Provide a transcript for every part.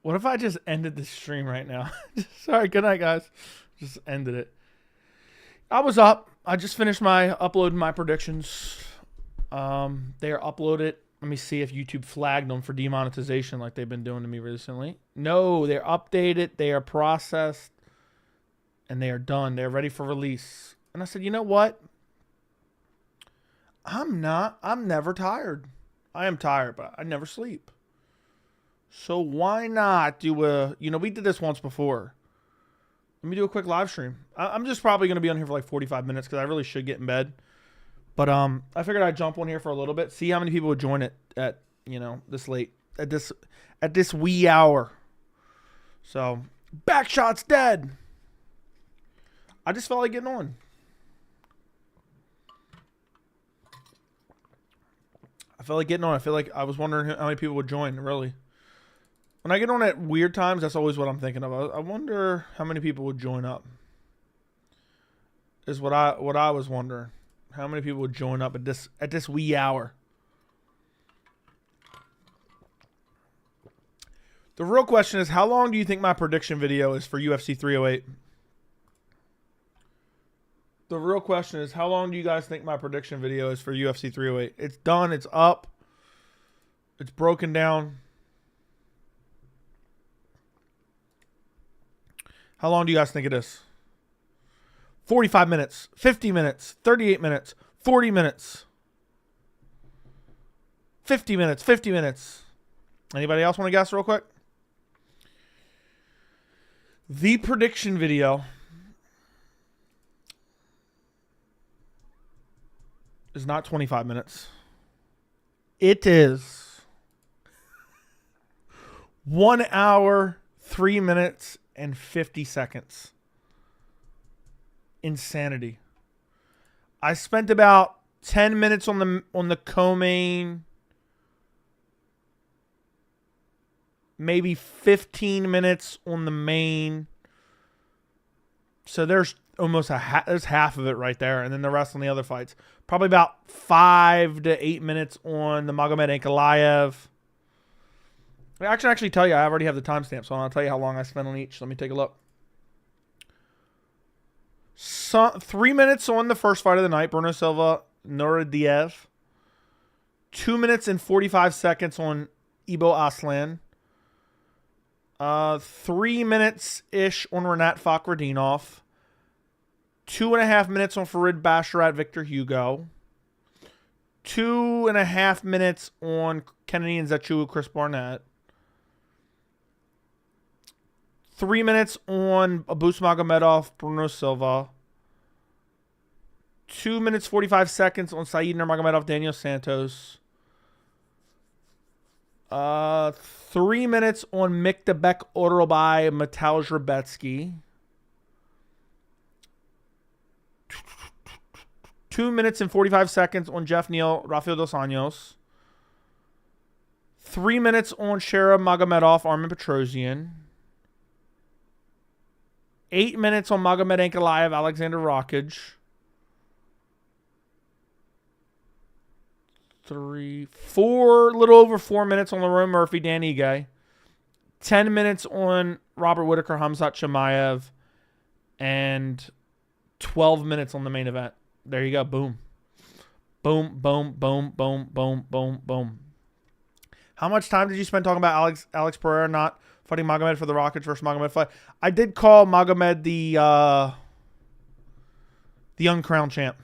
What if I just ended the stream right now? Sorry, good night, guys. Just ended it. I was up. I just finished uploading my predictions. They are uploaded. Let me see if YouTube flagged them for demonetization like they've been doing to me recently. No, they're updated. They are processed. And they are done. They're ready for release. And I said, you know what? I'm never tired. I am tired, but I never sleep. So why not do we did this once before. Let me do a quick live stream. I'm just probably going to be on here for like 45 minutes because I really should get in bed. But I figured I'd jump on here for a little bit, see how many people would join it at, this late, at this wee hour. So, Backshot's dead. I just felt like getting on. I feel like I was wondering how many people would join, really. When I get on at weird times, that's always what I'm thinking of. I wonder how many people would join up. Is what I was wondering. How many people would join up at this wee hour? The real question is, how long do you think my prediction video is for UFC 308? The real question is, how long do you guys think my prediction video is for UFC 308? It's done. It's up. It's broken down. How long do you guys think it is? 45 minutes, 50 minutes, 38 minutes, 40 minutes, 50 minutes, 50 minutes. Anybody else want to guess real quick? The prediction video is not 25 minutes. It is 1 hour, 3 minutes, and 50 seconds. Insanity. I spent about 10 minutes on the co-main, maybe 15 minutes on the main. So there's almost there's half of it right there, and then the rest on the other fights. Probably about 5 to 8 minutes on the Magomed Ankalaev. I can actually tell you, I already have the timestamp, so I'll tell you how long I spent on each. Let me take a look. 3 minutes on the first fight of the night, Bruno Silva, Nuradiev. 2 minutes and 45 seconds on Ibo Aslan. 3 minutes-ish on Renat Fakhretdinov. 2.5 minutes on Farid Basharat, Victor Hugo. 2.5 minutes on Kennedy Nzechukwu, Chris Barnett. 3 minutes on Abus Magomedov, Bruno Silva. 2 minutes 45 seconds on Said Nurmagomedov, Daniel Santos. 3 minutes on Mikdabek Orobai, Mateusz Rebecki. 2 minutes and 45 seconds on Jeff Neal, Rafael Dos Anjos. 3 minutes on Sherab Magomedov, Armin Petrosyan. 8 minutes on Magomed Ankalaev, Alexander Rakic. little over 4 minutes on Lerone Murphy, Dan Ige. 10 minutes on Robert Whittaker, Khamzat Chimaev. And 12 minutes on the main event. There you go. Boom. Boom, boom, boom, boom, boom, boom, boom. How much time did you spend talking about Alex Pereira not fighting Magomed for the Rakic versus Magomed fight? I did call Magomed the uncrowned champ.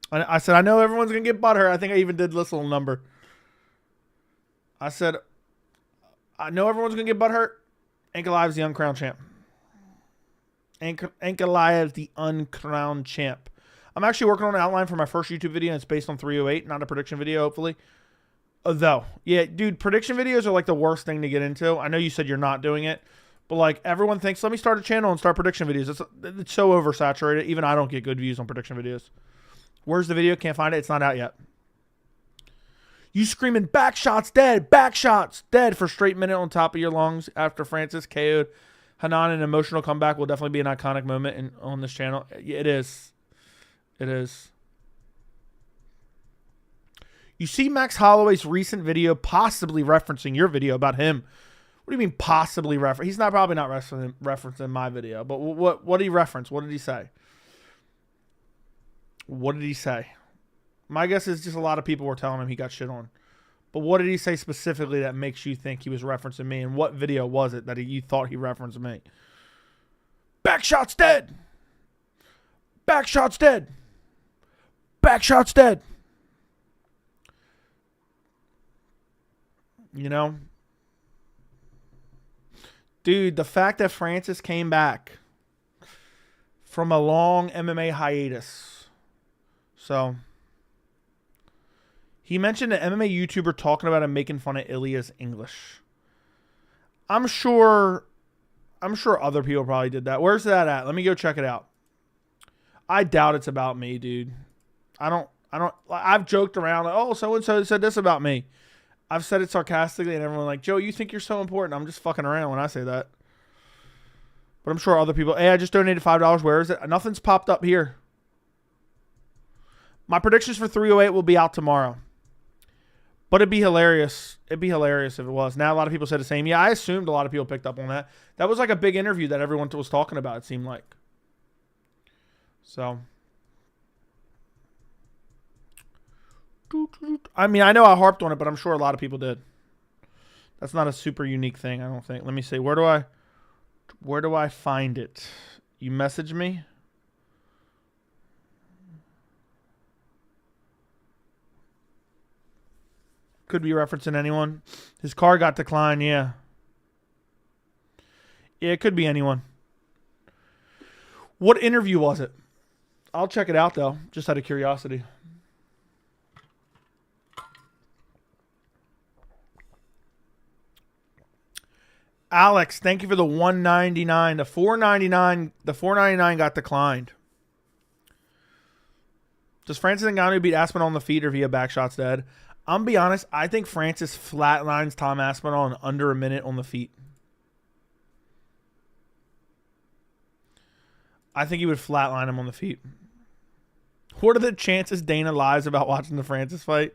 I said, I know everyone's going to get butthurt. I think I even did this little number. I said, I know everyone's going to get butthurt. Ankalaev's the uncrowned champ. Ankalaev's the uncrowned champ. I'm actually working on an outline for my first YouTube video, and it's based on 308, not a prediction video, hopefully. Though, yeah, dude, prediction videos are like the worst thing to get into. I know you said you're not doing it, but like everyone thinks, let me start a channel and start prediction videos. It's so oversaturated. Even I don't get good views on prediction videos. Where's the video? Can't find it. It's not out yet. You screaming, back shots dead, back shots dead for straight minute on top of your lungs after Francis KO'd Hanan. An emotional comeback will definitely be an iconic moment on this channel. It is. It is. You see Max Holloway's recent video possibly referencing your video about him What do you mean possibly reference? He's probably not referencing my video. But what did he reference? What did he say? What did he say? My guess is just a lot of people were telling him he got shit on. But what did he say specifically that makes you think he was referencing me? And what video was it that you thought he referenced me? Backshot's dead. Backshot's dead. Backshot's dead. You know? Dude, the fact that Francis came back from a long MMA hiatus. So, he mentioned an MMA YouTuber talking about him making fun of Ilia's English. I'm sure other people probably did that. Where's that at? Let me go check it out. I doubt it's about me, dude. I've joked around, like, oh, so-and-so said this about me. I've said it sarcastically, and everyone's like, Joe, you think you're so important. I'm just fucking around when I say that. But I'm sure other people, hey, I just donated $5. Where is it? Nothing's popped up here. My predictions for 308 will be out tomorrow. But it'd be hilarious. It'd be hilarious if it was. Now a lot of people said the same. Yeah, I assumed a lot of people picked up on that. That was like a big interview that everyone was talking about, it seemed like. So. I mean, I know I harped on it, but I'm sure a lot of people did. That's not a super unique thing, I don't think. Let me see. Where do I find it? You message me? Could be referencing anyone. His car got declined, yeah. Yeah, it could be anyone. What interview was it? I'll check it out, though, just out of curiosity. Alex, thank you for the $1.99. The $4.99 got declined. Does Francis Ngannou beat Aspinall on the feet or via backshots dead? I'm be honest, I think Francis flatlines Tom Aspinall in under a minute on the feet. I think he would flatline him on the feet. What are the chances Dana lies about watching the Francis fight?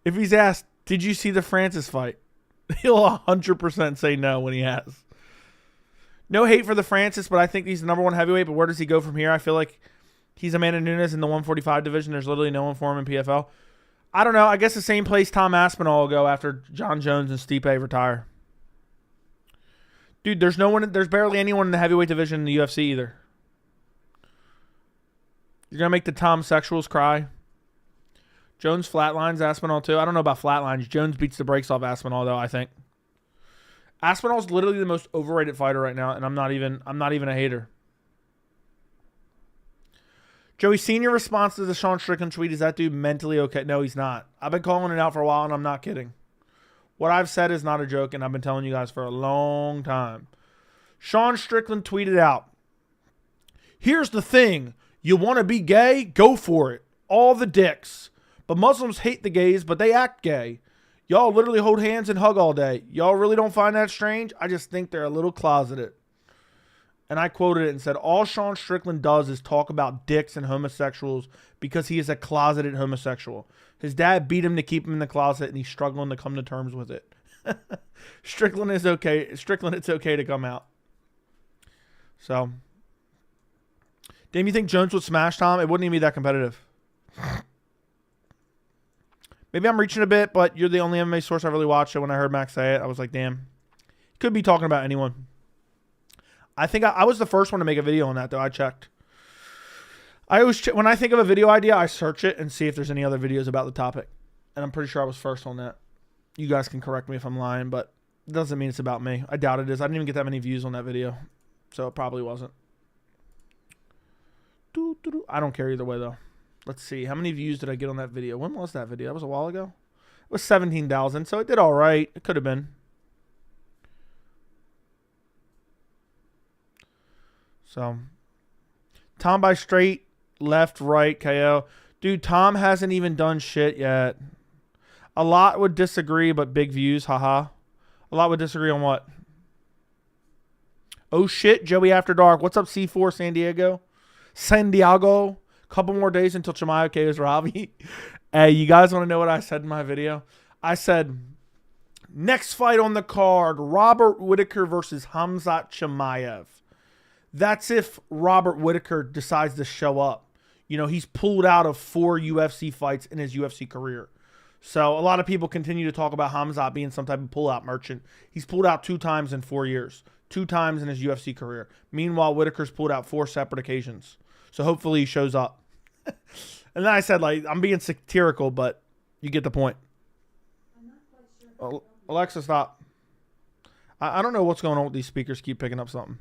If he's asked, did you see the Francis fight? He'll 100% say no when he has. No hate for the Francis, but I think he's the number one heavyweight. But where does he go from here? I feel like he's Amanda Nunes in the 145 division. There's literally no one for him in PFL. I don't know. I guess the same place Tom Aspinall will go after John Jones and Stipe retire. Dude, there's barely anyone in the heavyweight division in the UFC either. You're going to make the Tom sexuals cry. Jones flatlines Aspinall too. I don't know about flatlines. Jones beats the brakes off Aspinall though, I think. Aspinall's literally the most overrated fighter right now, and I'm not even a hater. Joey, senior response to the Sean Strickland tweet, is that dude mentally okay? No, he's not. I've been calling it out for a while, and I'm not kidding. What I've said is not a joke, and I've been telling you guys for a long time. Sean Strickland tweeted out, here's the thing. You want to be gay? Go for it. All the dicks. But Muslims hate the gays, but they act gay. Y'all literally hold hands and hug all day. Y'all really don't find that strange? I just think they're a little closeted. And I quoted it and said, all Sean Strickland does is talk about dicks and homosexuals because he is a closeted homosexual. His dad beat him to keep him in the closet, and he's struggling to come to terms with it. Strickland is okay. Strickland, it's okay to come out. So, damn, you think Jones would smash Tom? It wouldn't even be that competitive. Maybe I'm reaching a bit, but you're the only MMA source I really watched. So when I heard Max say it, I was like, damn. He could be talking about anyone. I think I was the first one to make a video on that, though. I checked. I always when I think of a video idea, I search it and see if there's any other videos about the topic. And I'm pretty sure I was first on that. You guys can correct me if I'm lying, but it doesn't mean it's about me. I doubt it is. I didn't even get that many views on that video. So it probably wasn't. I don't care either way, though. Let's see. How many views did I get on that video? When was that video? That was a while ago. It was 17,000, so it did all right. It could have been. So, Tom by straight, left, right, KO. Dude, Tom hasn't even done shit yet. A lot would disagree, but big views, haha. A lot would disagree on what? Oh shit, Joey After Dark. What's up, C4 San Diego? San Diego. Couple more days until Chimaev KOs Robbie. Hey, you guys want to know what I said in my video? I said, Next fight on the card, Robert Whittaker versus Khamzat Chimaev. That's if Robert Whittaker decides to show up. You know, he's pulled out of 4 UFC fights in his UFC career. So a lot of people continue to talk about Khamzat being some type of pullout merchant. He's pulled out 2 times in 4 years. 2 times in his UFC career. Meanwhile, Whittaker's pulled out 4 separate occasions. So hopefully he shows up. And then I said, like, I'm being satirical, but you get the point. I'm not quite sure. Alexa, stop. I don't know what's going on with these speakers. Keep picking up something.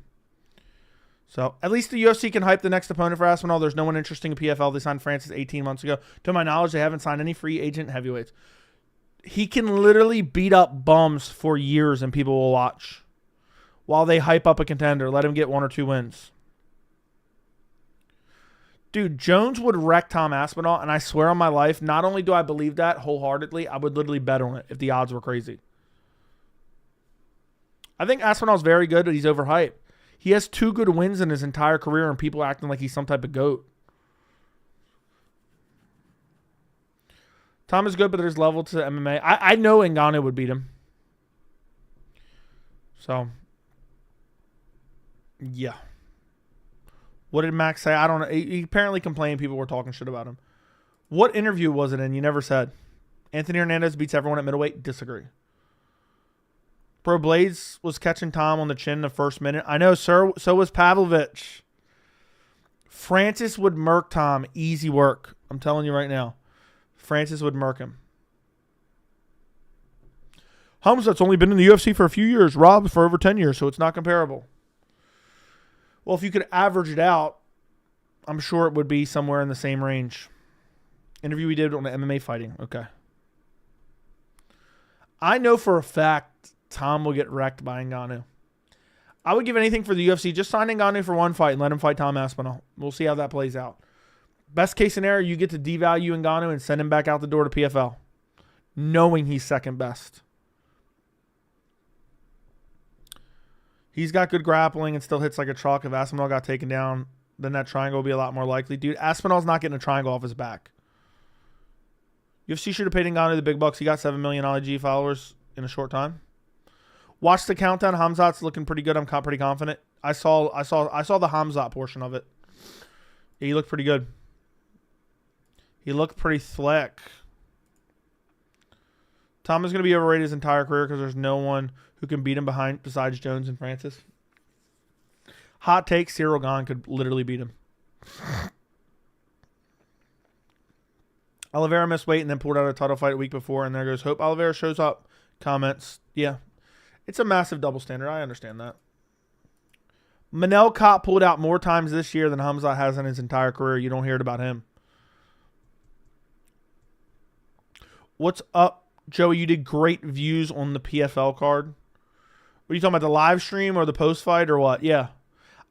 So, at least the UFC can hype the next opponent for Aspinall. There's no one interesting in PFL. They signed Francis 18 months ago. To my knowledge, they haven't signed any free agent heavyweights. He can literally beat up bums for years and people will watch. While they hype up a contender. Let him get 1 or 2 wins. Dude, Jones would wreck Tom Aspinall, and I swear on my life, not only do I believe that wholeheartedly, I would literally bet on it if the odds were crazy. I think Aspinall's very good, but he's overhyped. He has 2 good wins in his entire career, and people acting like he's some type of GOAT. Tom is good, but there's level to MMA. I know Ngannou would beat him. So, yeah. What did Max say? I don't know. He apparently complained people were talking shit about him. What interview was it in? You never said. Anthony Hernandez beats everyone at middleweight. Disagree. Bro, Blades was catching Tom on the chin in the first minute. I know, sir. So was Pavlovich. Francis would murk Tom. Easy work. I'm telling you right now. Francis would murk him. Khamzat's only been in the UFC for a few years. Rob for over 10 years, so it's not comparable. Well, if you could average it out, I'm sure it would be somewhere in the same range. Interview we did on the MMA fighting. Okay. I know for a fact Tom will get wrecked by Ngannou. I would give anything for the UFC. Just sign Ngannou for 1 fight and let him fight Tom Aspinall. We'll see how that plays out. Best case scenario, you get to devalue Ngannou and send him back out the door to PFL, knowing he's second best. He's got good grappling and still hits like a truck. If Aspinall got taken down, then that triangle will be a lot more likely. Dude, Aspinall's not getting a triangle off his back. UFC should have paid Ngannou the big bucks. He got 7 million IG followers in a short time. Watch the countdown. Khamzat's looking pretty good. I'm pretty confident. I saw the Khamzat portion of it. Yeah, he looked pretty good. He looked pretty slick. Tom is going to be overrated his entire career because there's no one who can beat him besides Jones and Francis. Hot take, Cyril Gane could literally beat him. Oliveira missed weight and then pulled out a title fight a week before, and there goes hope Oliveira shows up. Comments. Yeah. It's a massive double standard. I understand that. Manel Kape pulled out more times this year than Khamzat has in his entire career. You don't hear it about him. What's up, Joey? You did great views on the PFL card. What are you talking about, the live stream or the post fight or what? Yeah.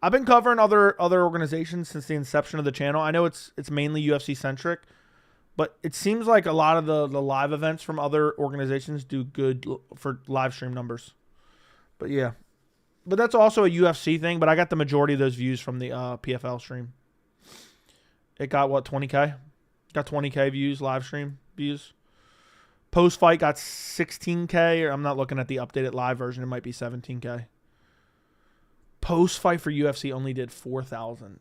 I've been covering other organizations since the inception of the channel. I know it's mainly UFC centric, but it seems like a lot of the live events from other organizations do good for live stream numbers. But yeah. But that's also a UFC thing, but I got the majority of those views from the PFL stream. It got what, 20K? Got 20K views, live stream views. Post-fight got 16K, or I'm not looking at the updated live version. It might be 17K. Post-fight for UFC only did 4,000.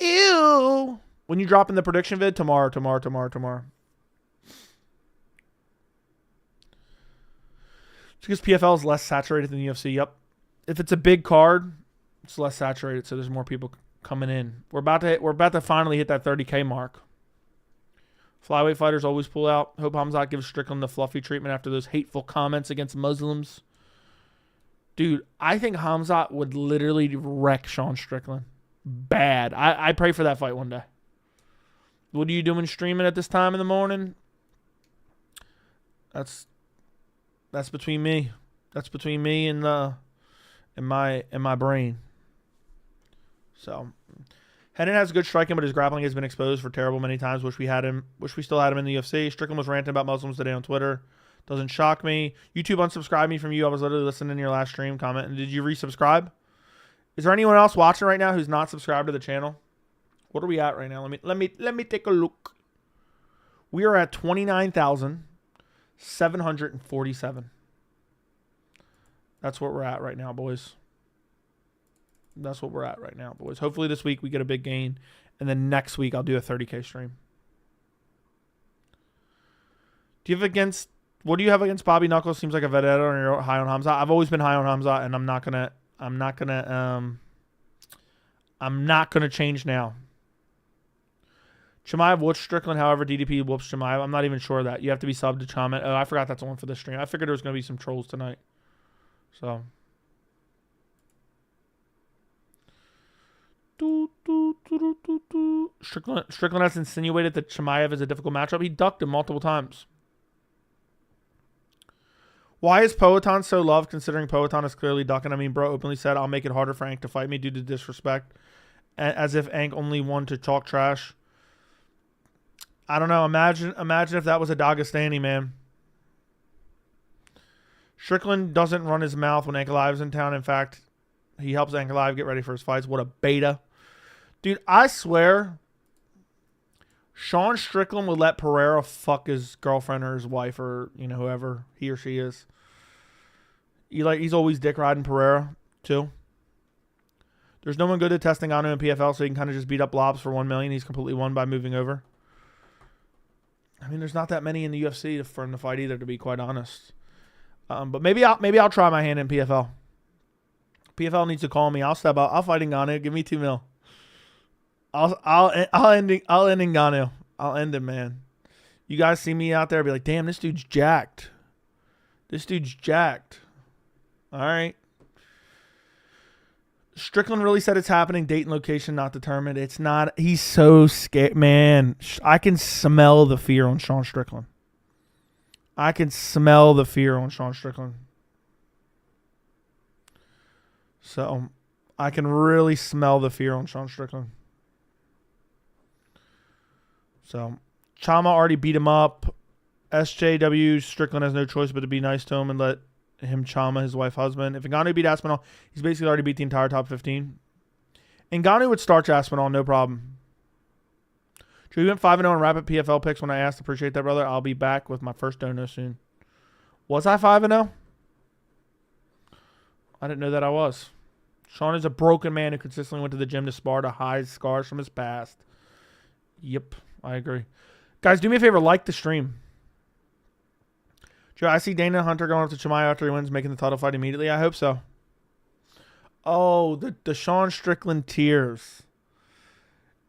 Ew! When you drop in the prediction vid, tomorrow. It's because PFL is less saturated than UFC. Yep. If it's a big card, it's less saturated, so there's more people coming in. We're about to finally hit that 30K mark. Flyweight fighters always pull out. Hope Khamzat gives Strickland the fluffy treatment after those hateful comments against Muslims. Dude, I think Khamzat would literally wreck Sean Strickland. Bad. I pray for that fight one day. What are you doing streaming at this time in the morning? That's between me. That's between me and my brain. So Hennon has good striking, but his grappling has been exposed for terrible many times. Wish we still had him in the UFC. Strickland was ranting about Muslims today on Twitter. Doesn't shock me. YouTube unsubscribed me from you. I was literally listening to your last stream comment. And did you resubscribe? Is there anyone else watching right now who's not subscribed to the channel? What are we at right now? Let me take a look. We are at 29,747. That's what we're at right now, boys. That's what we're at right now, boys. Hopefully this week we get a big gain. And then next week I'll do a 30K stream. What do you have against Bobby Knuckles? Seems like a vendetta, or you're high on Khamzat. I've always been high on Khamzat, and I'm not gonna change now. Chimaev whoops Strickland, however, DDP whoops Chimaev. I'm not even sure of that. You have to be subbed to Chimaev. Oh, I forgot that's one for the stream. I figured there was gonna be some trolls tonight. So Strickland has insinuated that Chimaev is a difficult matchup. He ducked him multiple times. Why is Poatan so loved, considering Poatan is clearly ducking? I mean, bro openly said, I'll make it harder for Ank to fight me due to disrespect. As if Ank only wanted to talk trash. I don't know. Imagine if that was a Dagestani, man. Strickland doesn't run his mouth when Ankalaev's in town. In fact, he helps Ankalaev get ready for his fights. What a beta. Dude, I swear, Sean Strickland would let Pereira fuck his girlfriend or his wife or, whoever he or she is. He's always dick riding Pereira, too. There's no one good at testing Ngannou in PFL, so he can kind of just beat up Lobs for 1 million. He's completely won by moving over. I mean, there's not that many in the UFC for him to fight either, to be quite honest. But maybe I'll try my hand in PFL. PFL needs to call me. I'll step up. I'll fight Ngannou. Give me 2 mil. I'll end Ngannou. I'll end him, man. You guys see me out there, be like, damn, this dude's jacked. This dude's jacked. All right. Strickland really said it's happening. Date and location not determined. It's not. He's so scared, man. I can smell the fear on Sean Strickland. I can smell the fear on Sean Strickland. So, I can really smell the fear on Sean Strickland. So, Chama already beat him up. SJW, Strickland has no choice but to be nice to him and let him Chama his wife husband. If Ngannou beat Aspinall, he's basically already beat the entire top 15. Ngannou would starch Aspinall, no problem. Joe, you went 5-0 in rapid PFL picks when I asked. Appreciate that, brother. I'll be back with my first dono soon. Was I 5-0? I didn't know that I was. Sean is a broken man who consistently went to the gym to spar to hide scars from his past. Yep, I agree. Guys, do me a favor. Like the stream. Joe, I see Dana Hunter going up to Chimaev after he wins, making the title fight immediately. I hope so. Oh, the Sean Strickland tears.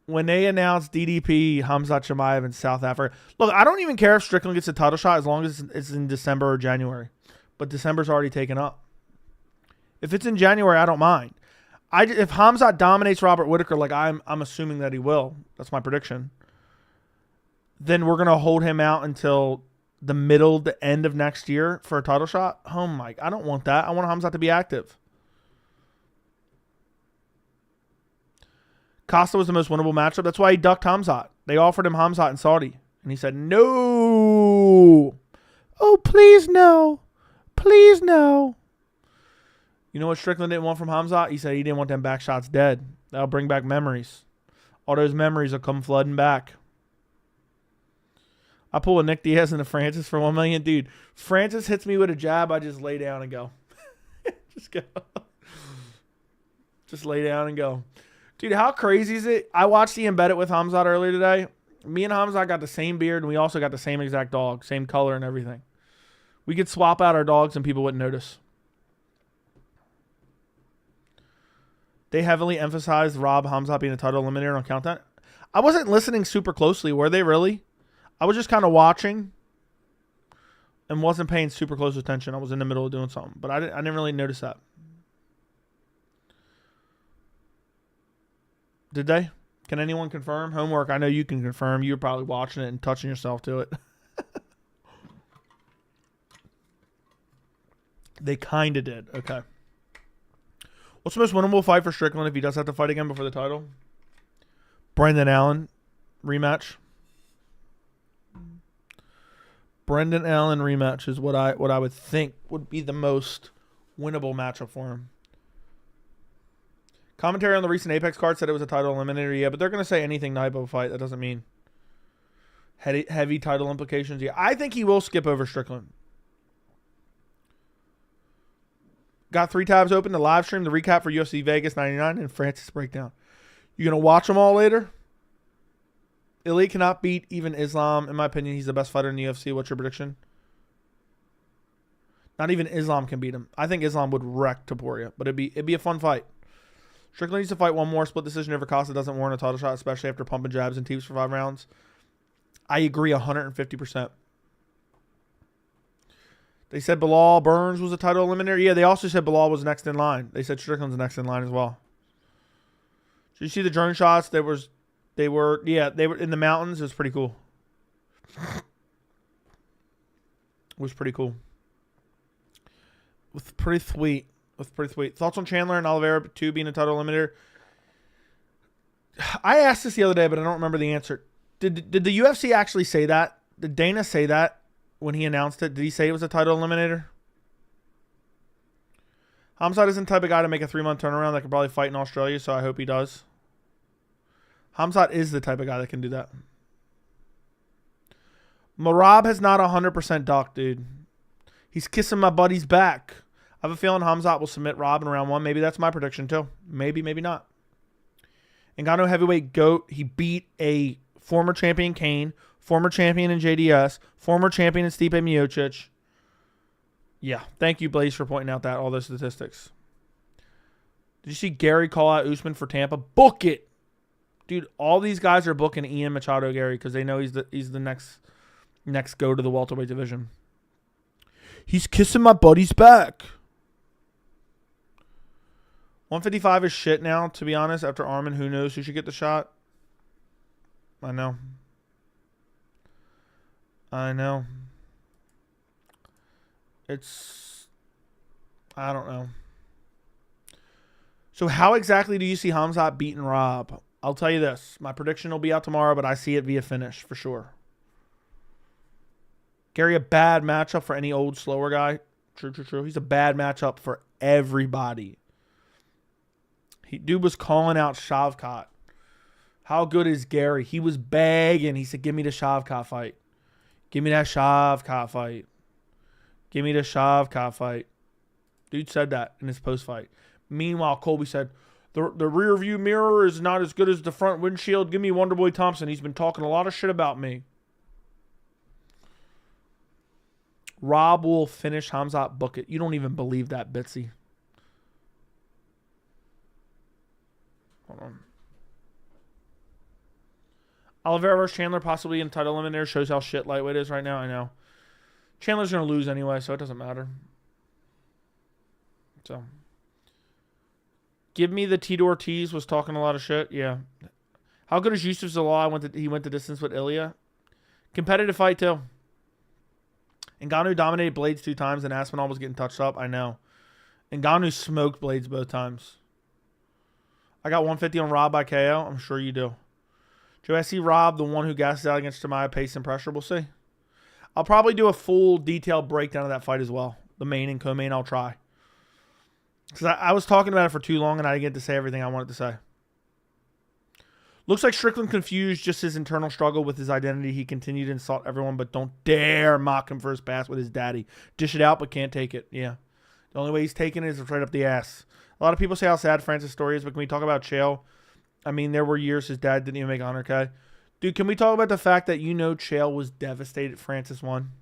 When they announced DDP, Khamzat Chimaev in South Africa. Look, I don't even care if Strickland gets a title shot as long as it's in December or January. But December's already taken up. If it's in January, I don't mind. If Khamzat dominates Robert Whittaker, like I'm assuming that he will, that's my prediction, then we're going to hold him out until the middle, the end of next year for a title shot. Oh my, I don't want that. I want Khamzat to be active. Costa was the most winnable matchup. That's why he ducked Khamzat. They offered him Khamzat in Saudi. And he said, no. Oh, please no. Please no. You know what Strickland didn't want from Khamzat? He said he didn't want them back shots dead. That'll bring back memories. All those memories will come flooding back. I pull a Nick Diaz into Francis for 1 million. Dude, Francis hits me with a jab. I just lay down and go. Just go. Just lay down and go. Dude, how crazy is it? I watched the Embedded with Khamzat earlier today. Me and Khamzat got the same beard, and we also got the same exact dog, same color and everything. We could swap out our dogs, and people wouldn't notice. They heavily emphasized Rob Khamzat being a title eliminator on Countdown. I wasn't listening super closely. Were they really? I was just kind of watching and wasn't paying super close attention. I was in the middle of doing something, but I didn't really notice that. Did they? Can anyone confirm? Homework, I know you can confirm. You're probably watching it and touching yourself to it. They kind of did. Okay. What's the most winnable fight for Strickland if he does have to fight again before the title? Brendan Allen rematch. Brendan Allen rematch is what I would think would be the most winnable matchup for him. Commentary on the recent Apex card said it was a title eliminator. Yeah, but they're going to say anything type of fight. That doesn't mean heavy title implications. Yeah, I think he will skip over Strickland. got 3 tabs open. The live stream, the recap for UFC Vegas 99, and Francis breakdown. You going to watch them all later? Ilia cannot beat even Islam. In my opinion, he's the best fighter in the UFC. What's your prediction? Not even Islam can beat him. I think Islam would wreck Topuria, but it'd be a fun fight. Strickland needs to fight one more. Split decision over Costa doesn't warrant a title shot, especially after pumping jabs and teeps for 5 rounds. I agree 150%. They said Bilal Burns was a title eliminator. Yeah, they also said Bilal was next in line. They said Strickland's next in line as well. Did you see the drone shots? They were in the mountains. It was pretty cool. It was pretty cool. With pretty sweet. Thoughts on Chandler and Oliveira 2 being a title eliminator? I asked this the other day, but I don't remember the answer. Did the UFC actually say that? Did Dana say that when he announced it? Did he say it was a title eliminator? Khamzat isn't the type of guy to make a 3-month turnaround that could probably fight in Australia, so I hope he does. Khamzat is the type of guy that can do that. Marab has not 100% ducked, dude. He's kissing my buddy's back. I have a feeling Khamzat will submit Rob in round 1. Maybe that's my prediction too. Maybe, maybe not. Ngannou heavyweight GOAT. He beat a former champion Kane, former champion in JDS, former champion in Stipe Miocic. Yeah, thank you, Blaze, for pointing out that all those statistics. Did you see Gary call out Usman for Tampa? Book it, dude. All these guys are booking Ian Machado Gary because they know he's the next go to the welterweight division. He's kissing my buddy's back. 155 is shit now, to be honest. After Armin, who knows who should get the shot? I know. I don't know. So how exactly do you see Khamzat beating Rob? I'll tell you this. My prediction will be out tomorrow, but I see it via finish for sure. Gary, a bad matchup for any old, slower guy. True. He's a bad matchup for everybody. Dude was calling out Shavkat. How good is Gary? He was begging. He said, give me the Shavkat fight. Give me that Shavkat fight. Give me the Shavkat fight. Dude said that in his post-fight. Meanwhile, Colby said, the rear view mirror is not as good as the front windshield. Give me Wonderboy Thompson. He's been talking a lot of shit about me. Rob will finish Khamzat, book it. You don't even believe that, Bitsy. Hold on. Oliveira versus Chandler possibly in title eliminator shows how shit lightweight is right now. I know. Chandler's going to lose anyway, so it doesn't matter. So. Give me the Tito Ortiz was talking a lot of shit. Yeah. How good is Yusuf Zalal? He went the distance with Ilia. Competitive fight, too. Ngannou dominated Blades 2 times and Aspinall was getting touched up. I know. Ngannou smoked Blades both times. I got 150 on Rob by KO. I'm sure you do. Do I see Rob, the one who gasses out against Chimaev, pace and pressure? We'll see. I'll probably do a full detailed breakdown of that fight as well. The main and co-main I'll try. Because I was talking about it for too long and I didn't get to say everything I wanted to say. Looks like Strickland confused just his internal struggle with his identity. He continued to insult everyone, but don't dare mock him for his past with his daddy. Dish it out, but can't take it. Yeah. The only way he's taking it is right up the ass. A lot of people say how sad Francis' story is, but can we talk about Chael? I mean, there were years his dad didn't even make 100K. Dude, can we talk about the fact that Chael was devastated Francis won?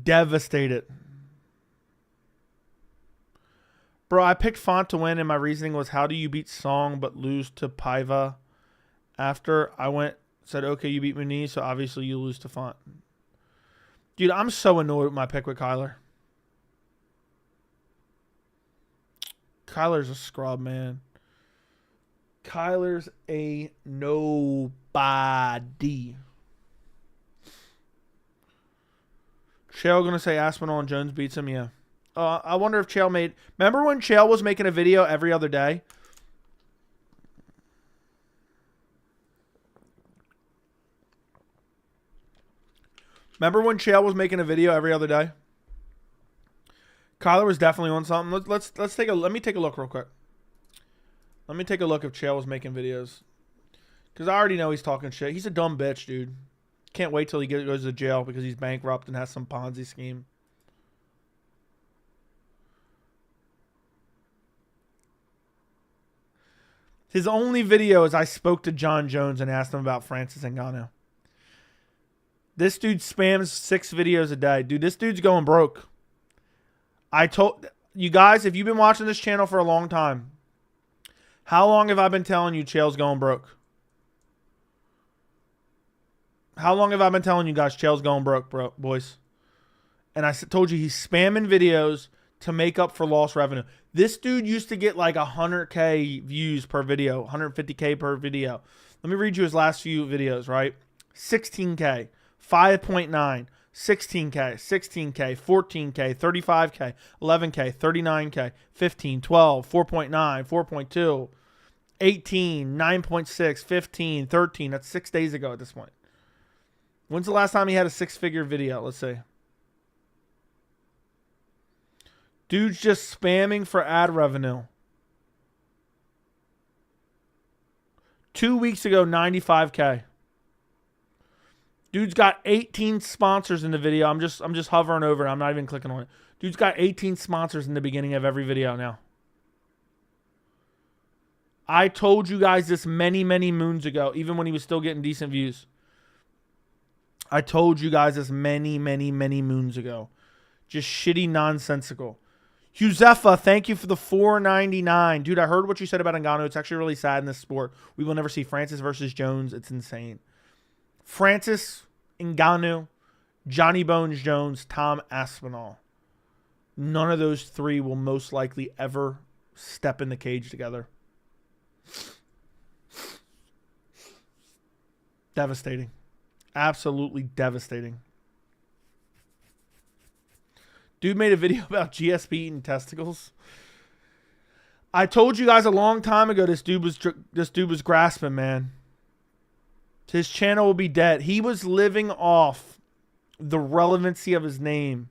Devastated. Bro, I picked Font to win, and my reasoning was, how do you beat Song but lose to Paiva? After I said, okay, you beat Muniz, so obviously you lose to Font. Dude, I'm so annoyed with my pick with Kyler. Kyler's a scrub, man. Kyler's a nobody. Chael going to say Aspinall and Jones beats him? Yeah. I wonder if Chael made... Remember when Chael was making a video every other day? Remember when Chael was making a video every other day? Kyler was definitely on something. Let me take a look real quick. Let me take a look if Chael was making videos. Because I already know he's talking shit. He's a dumb bitch, dude. Can't wait till he goes to jail because he's bankrupt and has some Ponzi scheme. His only video is I spoke to John Jones and asked him about Francis Ngannou. This dude spams 6 videos a day. Dude, this dude's going broke. I told you guys, if you've been watching this channel for a long time, how long have I been telling you Chael's going broke? How long have I been telling you guys Chael's going broke, boys? And I told you he's spamming videos to make up for lost revenue. This dude used to get like 100K views per video, 150K per video. Let me read you his last few videos, right? 16K, 5.9, 16K, 16K, 14K, 35K, 11K, 39K, 15, 12, 4.9, 4.2, 18, 9.6, 15, 13. That's 6 days ago at this point. When's the last time he had a 6-figure video? Let's see. Dude's just spamming for ad revenue. 2 weeks ago, 95K. Dude's got 18 sponsors in the video. I'm just hovering over it. I'm not even clicking on it. Dude's got 18 sponsors in the beginning of every video now. I told you guys this many, many moons ago, even when he was still getting decent views. I told you guys this many, many, many moons ago. Just shitty, nonsensical. Huzefa, thank you for the $4.99. Dude, I heard what you said about Ngannou. It's actually really sad in this sport. We will never see Francis versus Jones. It's insane. Francis, Ngannou, Johnny Bones Jones, Tom Aspinall. None of those 3 will most likely ever step in the cage together. Devastating. Absolutely devastating. Dude made a video about GSP eating testicles. I told you guys a long time ago this dude was grasping, man. His channel will be dead. He was living off the relevancy of his name.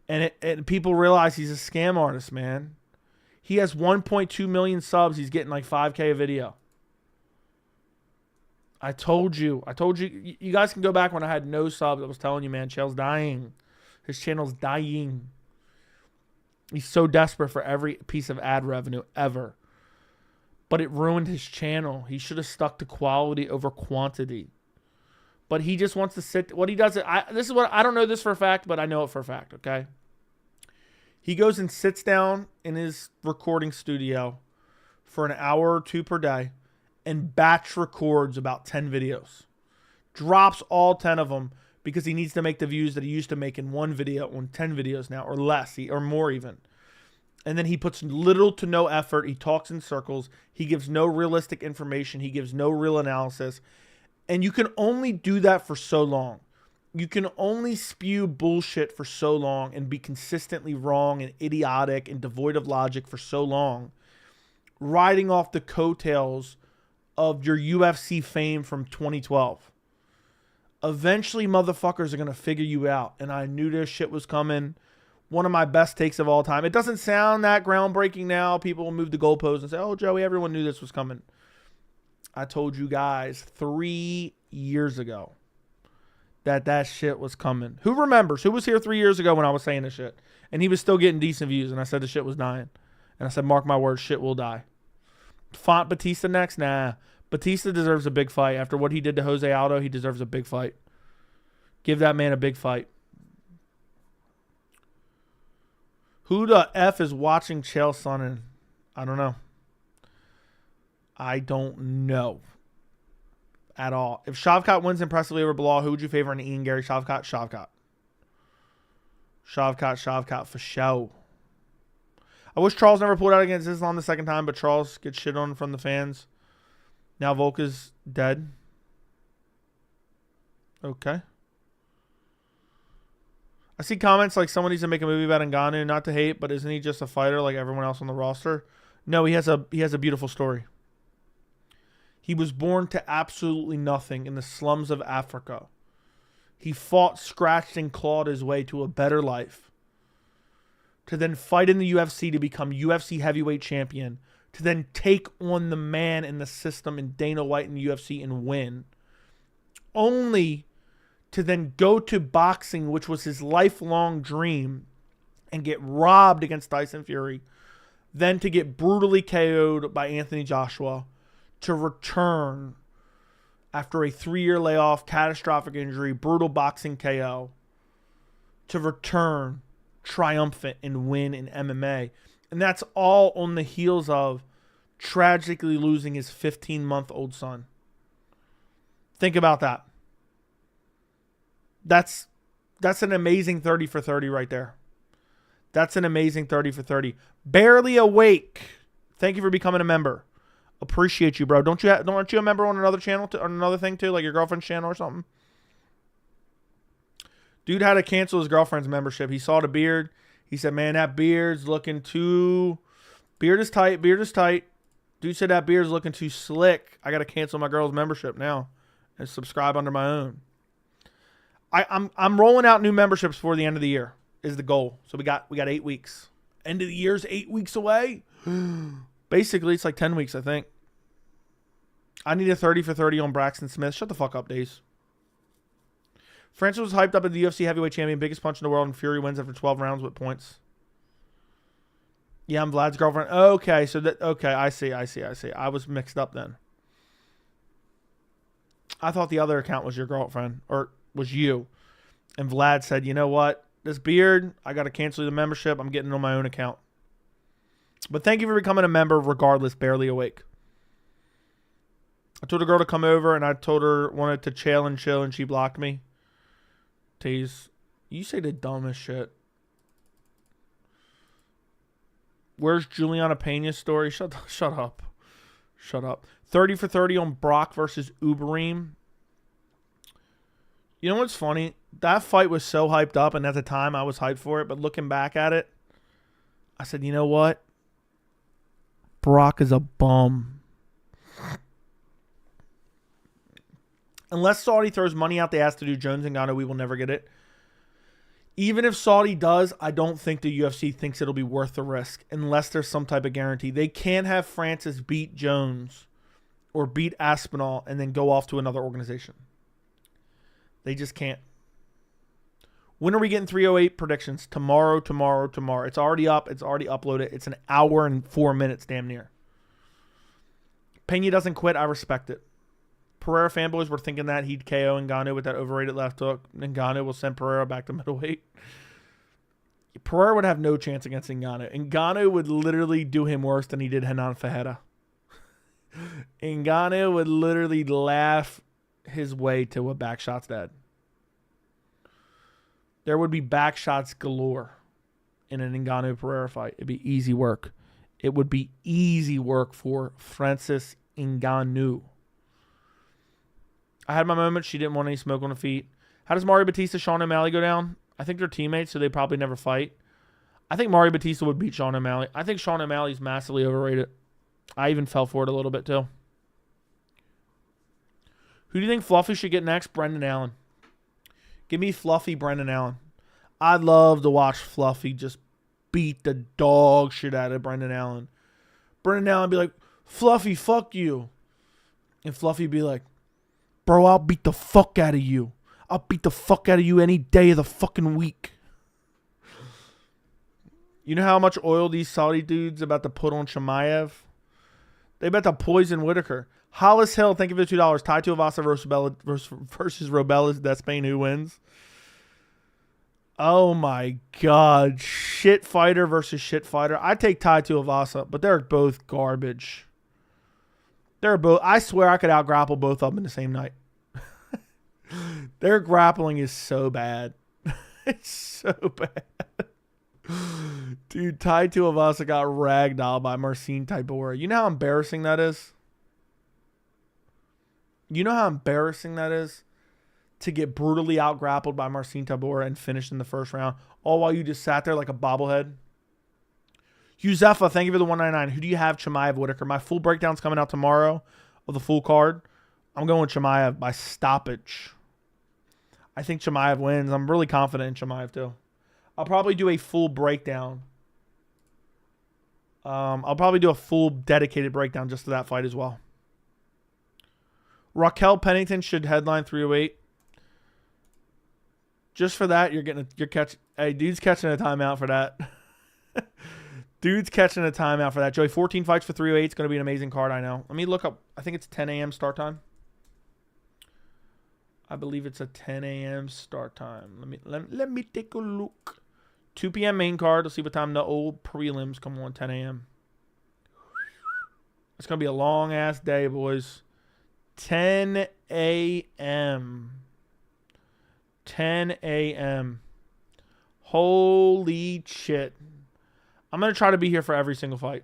And people realize he's a scam artist, man. He has 1.2 million subs. He's getting like 5K a video. I told you. You guys can go back when I had no subs. I was telling you, man, Chael's dying. His channel's dying. He's so desperate for every piece of ad revenue ever. But it ruined his channel. He should have stuck to quality over quantity. But he just wants to sit. What he does, this is what I don't know this for a fact, but I know it for a fact, okay? He goes and sits down in his recording studio for an hour or 2 per day and batch records about 10 videos. Drops all 10 of them because he needs to make the views that he used to make in one video on 10 videos now, or less, or more even. And then he puts little to no effort. He talks in circles. He gives no realistic information. He gives no real analysis. And you can only do that for so long. You can only spew bullshit for so long and be consistently wrong and idiotic and devoid of logic for so long, riding off the coattails of your UFC fame from 2012. Eventually, motherfuckers are going to figure you out. And I knew this shit was coming. One of my best takes of all time. It doesn't sound that groundbreaking now. People will move the goalposts and say, oh, Joey, everyone knew this was coming. I told you guys 3 years ago that shit was coming. Who remembers? Who was here 3 years ago when I was saying this shit? And he was still getting decent views. And I said the shit was dying. And I said, mark my words, shit will die. Font Batista next? Nah. Batista deserves a big fight. After what he did to Jose Aldo, he deserves a big fight. Give that man a big fight. Who the F is watching Chael Sonnen? I don't know. I don't know. At all. If Shavkat wins impressively over Bilal, who would you favor in Ian Gary Shavkat? Shavkat. Shavkat for show. I wish Charles never pulled out against Islam the second time, but Charles gets shit on from the fans. Now Volka's dead. Okay. I see comments like someone needs to make a movie about Ngannou, not to hate, but isn't he just a fighter like everyone else on the roster? No, he has a beautiful story. He was born to absolutely nothing in the slums of Africa. He fought, scratched, and clawed his way to a better life. To then fight in the UFC to become UFC heavyweight champion. To then take on the man in the system in Dana White in the UFC and win. Only to then go to boxing, which was his lifelong dream, and get robbed against Tyson Fury. then to get brutally KO'd by Anthony Joshua, to return after a 3-year layoff, catastrophic injury, brutal boxing KO, to return triumphant and win in MMA. And that's all on the heels of tragically losing his 15-month-old son. Think about that. That's an amazing 30 for 30 right there. That's an amazing 30 for 30. Barely Awake. Thank you for becoming a member. Appreciate you, bro. Aren't you a member on another channel, on another thing too, like your girlfriend's channel or something? Dude had to cancel his girlfriend's membership. He saw the beard. He said, man, that beard's looking too... Beard is tight. Beard is tight. Dude said that beard's looking too slick. I got to cancel my girl's membership now and subscribe under my own. I'm rolling out new memberships before the end of the year is the goal. So we got 8 weeks. End of the year's 8 weeks away. Basically, it's like 10 weeks, I think. I need a 30 for 30 on Braxton Smith. Shut the fuck up, Days. Francis was hyped up as the UFC heavyweight champion, biggest punch in the world, and Fury wins after 12 rounds with points. Yeah, I'm Vlad's girlfriend. Okay, so okay, I see. I was mixed up then. I thought the other account was your girlfriend, or was you. And Vlad said, you know what? This beard, I got to cancel the membership. I'm getting it on my own account. But thank you for becoming a member regardless, Barely Awake. I told a girl to come over, and I told her wanted to chill, and she blocked me. Tease. You say the dumbest shit. Where's Juliana Pena's story? Shut up. Shut up. 30 for 30 on Brock versus Uberim. You know what's funny? That fight was so hyped up, and at the time I was hyped for it, but looking back at it, I said, you know what? Brock is a bum. Unless Saudi throws money out the ass to do Jones and Ngannou, we will never get it. Even if Saudi does, I don't think the UFC thinks it'll be worth the risk unless there's some type of guarantee. They can't have Francis beat Jones or beat Aspinall and then go off to another organization. They just can't. When are we getting 308 predictions? Tomorrow. It's already up. It's already uploaded. It's an hour and 4 minutes, damn near. Pena doesn't quit. I respect it. Pereira fanboys were thinking that he'd KO Ngannou with that overrated left hook. Ngannou will send Pereira back to middleweight. Pereira would have no chance against Ngannou. Ngannou would literally do him worse than he did Hernan Fajeda. Ngannou would literally laugh his way to a back shots dead. There would be back shots galore in an Ngannou Pereira fight. It'd be easy work. It would be easy work for Francis Ngannou. I had my moment. She didn't want any smoke on the feet. How does Mario Batista, Sean O'Malley go down? I think they're teammates, so they probably never fight. I think Mario Batista would beat Sean O'Malley. I think Sean O'Malley's massively overrated. I even fell for it a little bit, too. Who do you think Fluffy should get next? Brendan Allen. Give me Fluffy Brendan Allen. I'd love to watch Fluffy just beat the dog shit out of Brendan Allen. Brendan Allen be like, Fluffy, fuck you. And Fluffy be like, bro, I'll beat the fuck out of you. I'll beat the fuck out of you any day of the fucking week. You know how much oil these Saudi dudes about to put on Chimaev? They about to poison Whittaker. Hollis Hill, thank you for the $2. Tai Tuivasa versus Robelis Despain. Who wins? Oh my God. Shit fighter versus shit fighter. I take Tai Tuivasa, but they're both garbage. They're both. I swear I could out-grapple both of them in the same night. Their grappling is so bad. It's so bad. Dude, Tai Tuivasa got ragdolled by Marcin Tybura. You know how embarrassing that is? You know how embarrassing that is? To get brutally out-grappled by Marcin Tybura and finished in the first round, all while you just sat there like a bobblehead. Yuzefa, thank you for the $1.99. Who do you have? Chimaev, Whittaker. My full breakdown's coming out tomorrow of the full card. I'm going with Chimaev by stoppage. I think Chimaev wins. I'm really confident in Chimaev too. I'll probably do a full breakdown. I'll probably do a full dedicated breakdown just to that fight as well. Raquel Pennington should headline 308. Just for that, you're catching. Hey, dude's catching a timeout for that. Dude's catching a timeout for that. Joey, 14 fights for 308. It's going to be an amazing card, I know. Let me look up. I think it's 10 a.m. start time. I believe it's a 10 a.m. start time. Let me take a look. 2 p.m. main card. Let's see what time the old prelims come on. 10 a.m. It's going to be a long-ass day, boys. 10 a.m. 10 a.m. Holy shit. I'm going to try to be here for every single fight.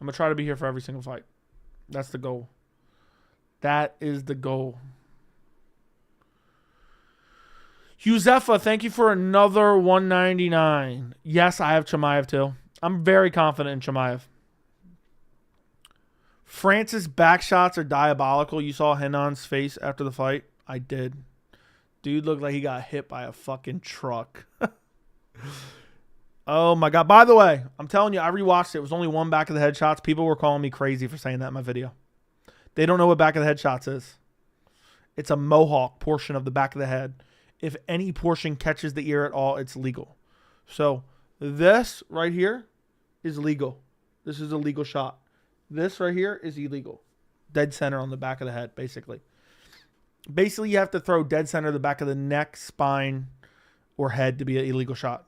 I'm going to try to be here for every single fight. That's the goal. That is the goal. Huzefa, thank you for another $1.99. Yes, I have Chimaev too. I'm very confident in Chimaev. Francis back shots are diabolical. You saw Henon's face after the fight? I did. Dude looked like he got hit by a fucking truck. Oh my God. By the way, I'm telling you, I rewatched it. It was only one back of the head shots. People were calling me crazy for saying that in my video. They don't know what back of the head shots is. It's a mohawk portion of the back of the head. If any portion catches the ear at all, it's legal. So this right here is legal. This is a legal shot. This right here is illegal. Dead center on the back of the head, basically. Basically, you have to throw dead center the back of the neck, spine, or head to be an illegal shot.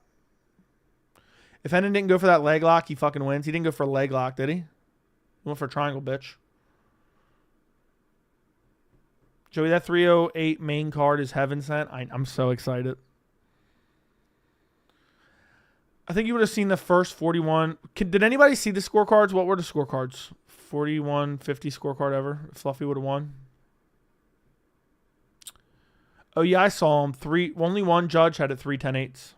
If Hennon didn't go for that leg lock, he fucking wins. He didn't go for a leg lock, did he? He went for a triangle, bitch. Joey, that 308 main card is heaven sent. I'm so excited. I think you would have seen the first 41. Did anybody see the scorecards? What were the scorecards? 41-50 scorecard ever. Fluffy would have won. Oh, yeah, I saw him. Only one judge had it 3-10-8s.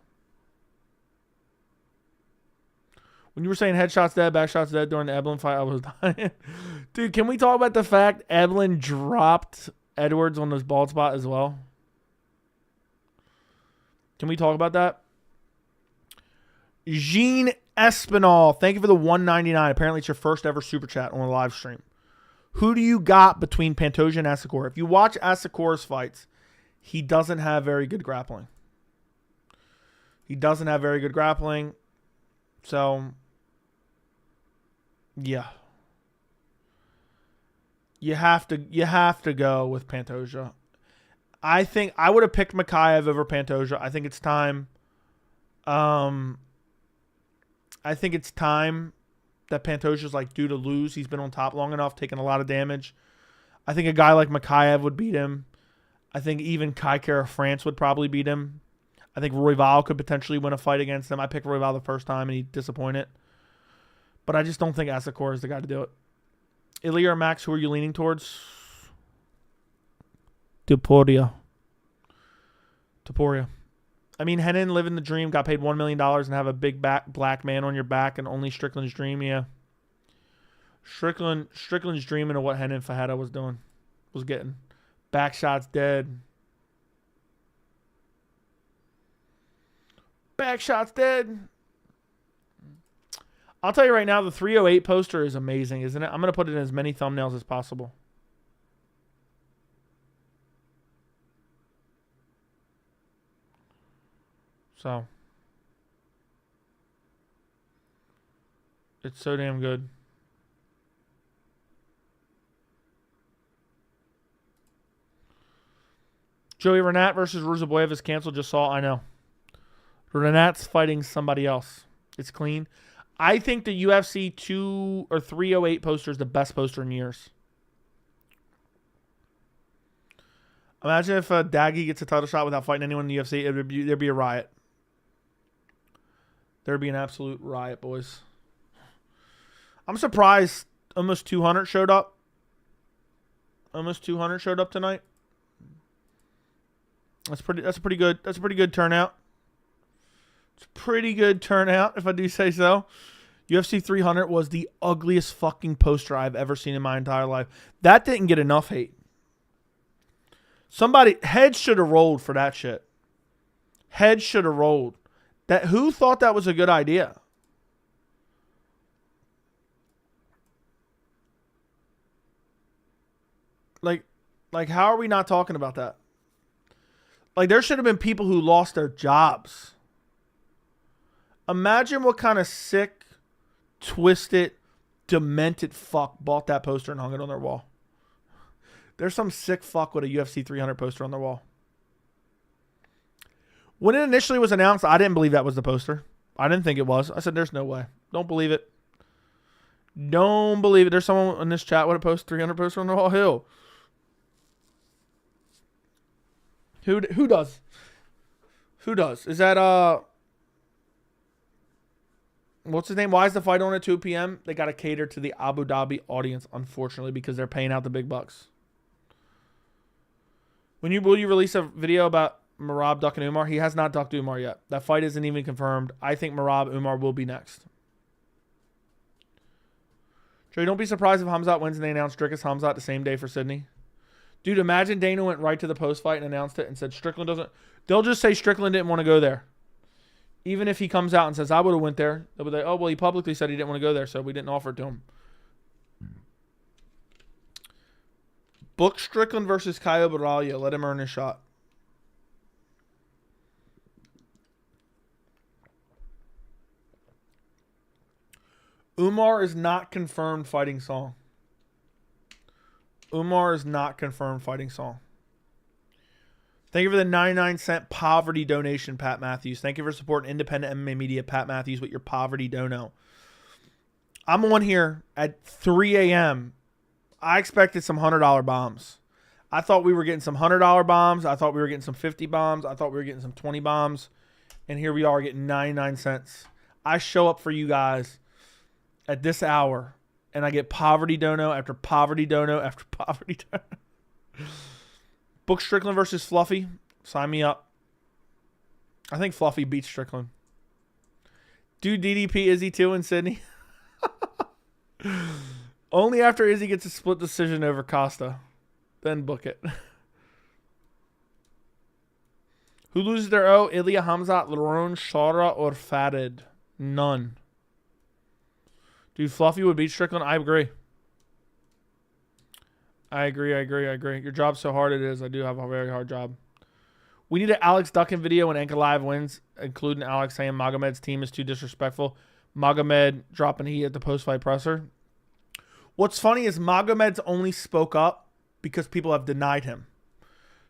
When you were saying headshots dead, backshots dead during the Evelyn fight, I was dying. Dude, can we talk about the fact Evelyn dropped Edwards on this bald spot as well? Can we talk about that? Jean Espinal, thank you for the $1.99. Apparently, it's your first ever super chat on a live stream. Who do you got between Pantoja and Asakura? If you watch Asakura's fights, he doesn't have very good grappling. He doesn't have very good grappling. So, yeah. You have to go with Pantoja. I think I would have picked Mikhaev over Pantoja. I think it's time. I think it's time that Pantoja's like due to lose. He's been on top long enough, taking a lot of damage. I think a guy like Mikhaev would beat him. I think even Kai Kara France would probably beat him. I think Royval could potentially win a fight against him. I picked Royval the first time and he disappointed. But I just don't think Asakura is the guy to do it. Ilia or Max, who are you leaning towards? Topuria. I mean, Hennon living the dream, got paid $1 million and have a big black man on your back and only Strickland's dream. Yeah. Strickland's dreaming of what Hennon Fajeda was getting. Back shots dead. Back shots dead. I'll tell you right now, the 308 poster is amazing, isn't it? I'm going to put it in as many thumbnails as possible. So, it's so damn good. Joey Renat versus Ruzaboyev is canceled. Just saw. I know. Renat's fighting somebody else. It's clean. I think the UFC 2 or 308 poster is the best poster in years. Imagine if Daggy gets a title shot without fighting anyone in the UFC. There'd be a riot. There'd be an absolute riot, boys. I'm surprised almost 200 showed up. Almost 200 showed up tonight. That's a pretty good turnout. It's a pretty good turnout, if I do say so. UFC 300 was the ugliest fucking poster I've ever seen in my entire life. That didn't get enough hate. Heads should have rolled for that shit. Heads should have rolled. Who thought that was a good idea? Like how are we not talking about that? Like, there should have been people who lost their jobs. Imagine what kind of sick, twisted, demented fuck bought that poster and hung it on their wall. There's some sick fuck with a UFC 300 poster on their wall. When it initially was announced, I didn't believe that was the poster. I didn't think it was. I said, there's no way. Don't believe it. Don't believe it. There's someone in this chat with a 300 poster on their wall. Who does? Who does? Is that, what's his name? Why is the fight on at 2 p.m.? They got to cater to the Abu Dhabi audience, unfortunately, because they're paying out the big bucks. Will you release a video about Merab ducking Umar? He has not ducked Umar yet. That fight isn't even confirmed. I think Merab Umar will be next. Joey, don't be surprised if Khamzat wins and they announce Strickland Khamzat the same day for Sydney. Dude, imagine Dana went right to the post-fight and announced it and said Strickland doesn't... They'll just say Strickland didn't want to go there. Even if he comes out and says, I would have went there. They'll be like, oh, well, he publicly said he didn't want to go there, so we didn't offer it to him. Book Strickland versus Caio Borralho. Let him earn his shot. Umar is not confirmed fighting song. Umar is not confirmed fighting song. Thank you for the 99-cent poverty donation, Pat Matthews. Thank you for supporting independent MMA media, Pat Matthews, with your poverty dono. I'm on here at 3 a.m. I expected some $100 bombs. I thought we were getting some $100 bombs. I thought we were getting some 50 bombs. I thought we were getting some 20 bombs. And here we are getting 99 cents. I show up for you guys at this hour, and I get poverty dono after poverty dono after poverty dono. Book Strickland versus Fluffy. Sign me up. I think Fluffy beats Strickland. Do DDP Izzy too in Sydney? Only after Izzy gets a split decision over Costa. Then book it. Who loses their O? Ilia Khamzat, Lerone, Shara, or Farid? None. Dude, Fluffy would beat Strickland. I agree. I agree. Your job's so hard it is. I do have a very hard job. We need an Alex Duckin video when Anchor Live wins, including Alex saying Magomed's team is too disrespectful. Magomed dropping heat at the post-fight presser. What's funny is Magomed's only spoke up because people have denied him.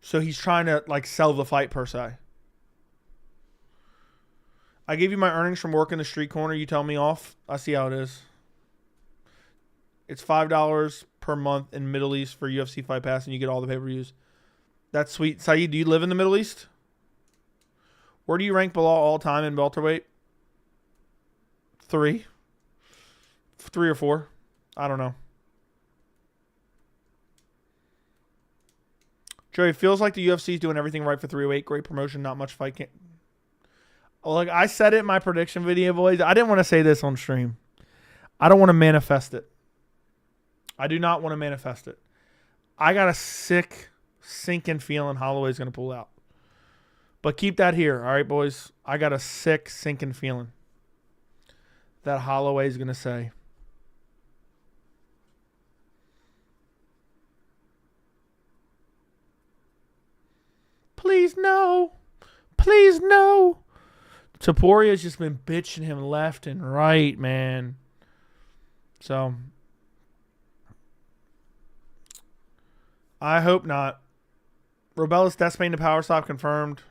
So he's trying to like sell the fight per se. I gave you my earnings from working the street corner. You tell me off. I see how it is. It's $5 per month in Middle East for UFC Fight Pass, and you get all the pay-per-views. That's sweet. Saeed, do you live in the Middle East? Where do you rank below all time in welterweight? 3 or 4. I don't know. Joey, feels like the UFC is doing everything right for 308. Great promotion, not much fight. Look, I said it in my prediction video, boys. I didn't want to say this on stream. I don't want to manifest it. I do not want to manifest it. I got a sick, sinking feeling Holloway's going to pull out. But keep that here, all right, boys? I got a sick, sinking feeling that Holloway's going to say, please no. Please no. Topuria's just been bitching him left and right, man. So I hope not. Robellis Despain to Power Stop confirmed.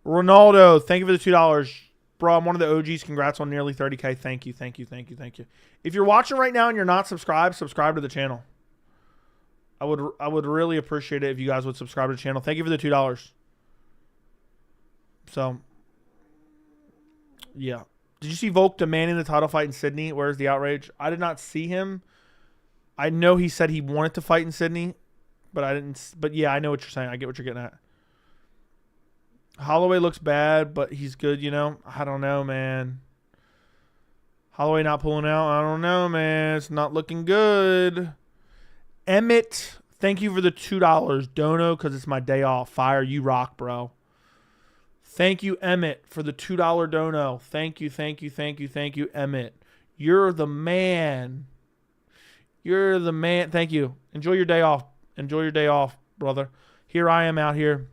Ronaldo, thank you for the $2. Bro, I'm one of the OGs. Congrats on nearly 30K. Thank you. If you're watching right now and you're not subscribed, subscribe to the channel. I would really appreciate it if you guys would subscribe to the channel. Thank you for the $2. So, yeah. Did you see Volk demanding the title fight in Sydney? Where's the outrage? I did not see him. I know he said he wanted to fight in Sydney, but I didn't. But yeah, I know what you're saying. I get what you're getting at. Holloway looks bad, but he's good, you know? I don't know, man. Holloway not pulling out? I don't know, man. It's not looking good. Emmett, thank you for the $2. Dono, because it's my day off. Fire, you rock, bro. Thank you, Emmett, for the $2 dono. Thank you, Emmett. You're the man. You're the man. Thank you. Enjoy your day off. Enjoy your day off, brother. Here I am out here.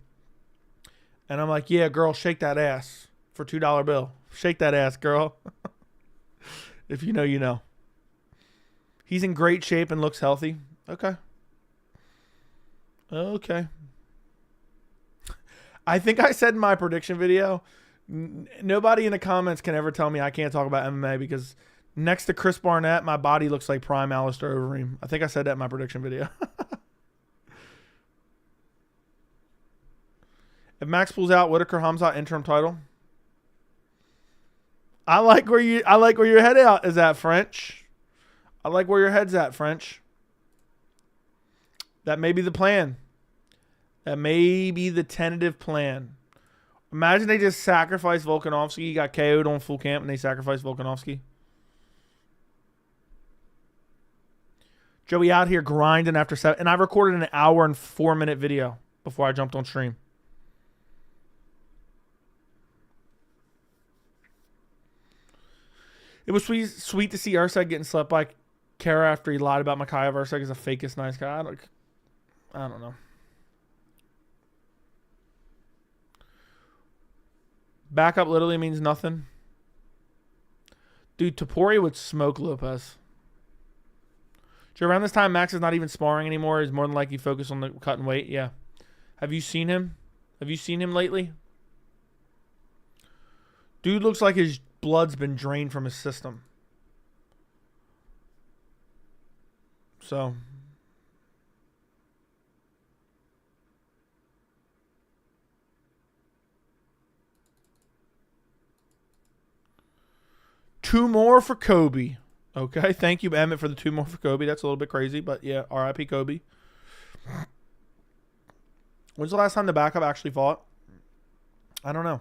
And I'm like, yeah, girl, shake that ass for $2 bill. Shake that ass, girl. If you know, you know. He's in great shape and looks healthy. Okay. Okay. I think I said in my prediction video, nobody in the comments can ever tell me I can't talk about MMA because next to Chris Barnett, my body looks like prime Alistair Overeem. I think I said that in my prediction video. If Max pulls out, Whittaker Khamzat interim title. I like where your head out is at, French. I like where your head's at, French. That may be the plan. That may be the tentative plan. Imagine they just sacrifice Volkanovski. He got KO'd on full camp and they sacrifice Volkanovski. Joey out here grinding after 7. And I recorded an hour and 4-minute video before I jumped on stream. It was sweet to see Usyk getting slept by Kara after he lied about Mikhail. Usyk is the fakest nice guy. I don't know. Backup literally means nothing. Dude, Topuria would smoke Lopez. So around this time, Max is not even sparring anymore. He's more than likely focused on the cutting weight. Yeah. Have you seen him? Have you seen him lately? Dude looks like his blood's been drained from his system. So. Two more for Kobe. Okay, thank you, Emmett, for the 2 more for Kobe. That's a little bit crazy, but yeah, RIP Kobe. When's the last time the backup actually fought? I don't know.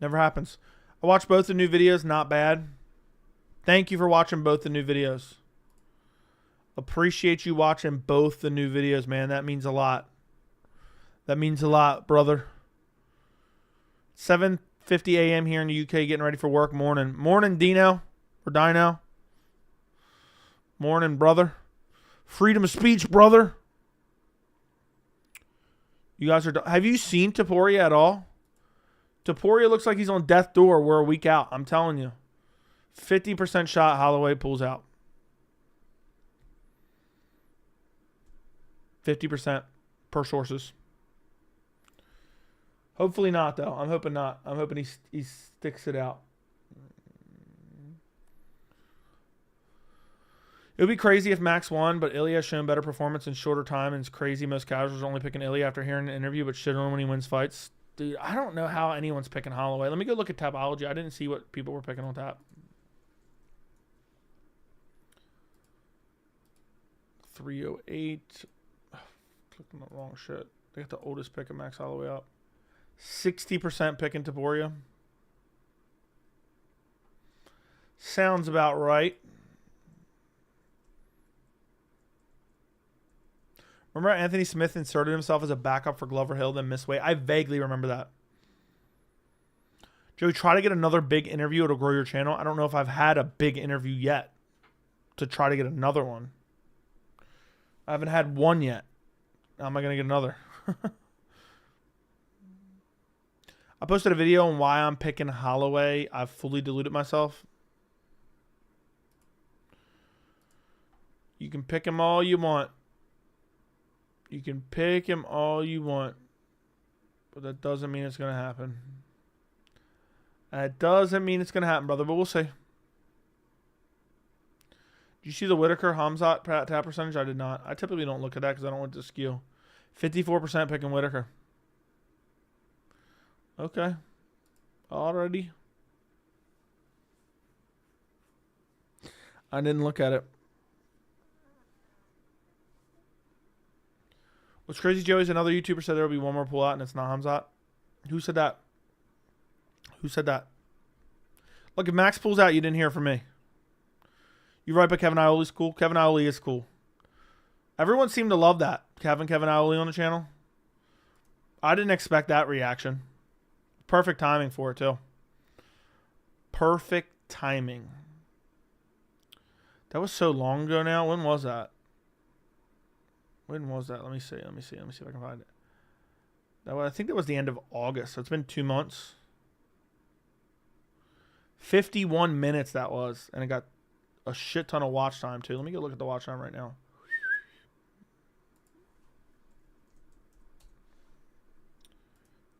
Never happens. I watched both the new videos. Not bad. Thank you for watching both the new videos. Appreciate you watching both the new videos, man. That means a lot. That means a lot, brother. 7:50 a.m. here in the UK, getting ready for work. Morning. Morning, Dino. Or Dino. Morning, brother. Freedom of speech, brother. You guys are... Have you seen Topuria at all? Topuria looks like he's on death's door. We're a week out. I'm telling you. 50% shot. Holloway pulls out. 50% per sources. Hopefully not, though. I'm hoping not. I'm hoping he sticks it out. It would be crazy if Max won, but Ilia has shown better performance in shorter time, and it's crazy most casuals are only picking Ilia after hearing an interview, but shit on when he wins fights. Dude, I don't know how anyone's picking Holloway. Let me go look at Tapology. I didn't see what people were picking on Tap. 308. Clicked on the wrong shit. They got the oldest pick of Max Holloway up. 60% picking Topuria. Sounds about right. Remember Anthony Smith inserted himself as a backup for Glover Hill, then missed weight? I vaguely remember that. Joey, try to get another big interview. It'll grow your channel. I don't know if I've had a big interview yet to try to get another one. I haven't had one yet. How am I going to get another? I posted a video on why I'm picking Holloway. I've fully deluded myself. You can pick him all you want. You can pick him all you want. But that doesn't mean it's going to happen. That doesn't mean it's going to happen, brother. But we'll see. Did you see the Whittaker Khamzat tap percentage? I did not. I typically don't look at that because I don't want it to skew. 54% picking Whittaker. Okay. Alrighty. I didn't look at it. What's crazy, Joey, is another YouTuber said there will be one more pullout and it's not Khamzat. Who said that? Who said that? Look, if Max pulls out, you didn't hear from me. You're right, but Kevin Ioli's cool. Kevin Ioli is cool. Everyone seemed to love that. Kevin Ioli on the channel. I didn't expect that reaction. Perfect timing for it, too. Perfect timing. That was so long ago now. When was that? When was that? Let me see. Let me see if I can find it. I think that was the end of August. So it's been 2 months. 51 minutes that was, and it got a shit ton of watch time too. Let me go look at the watch time right now.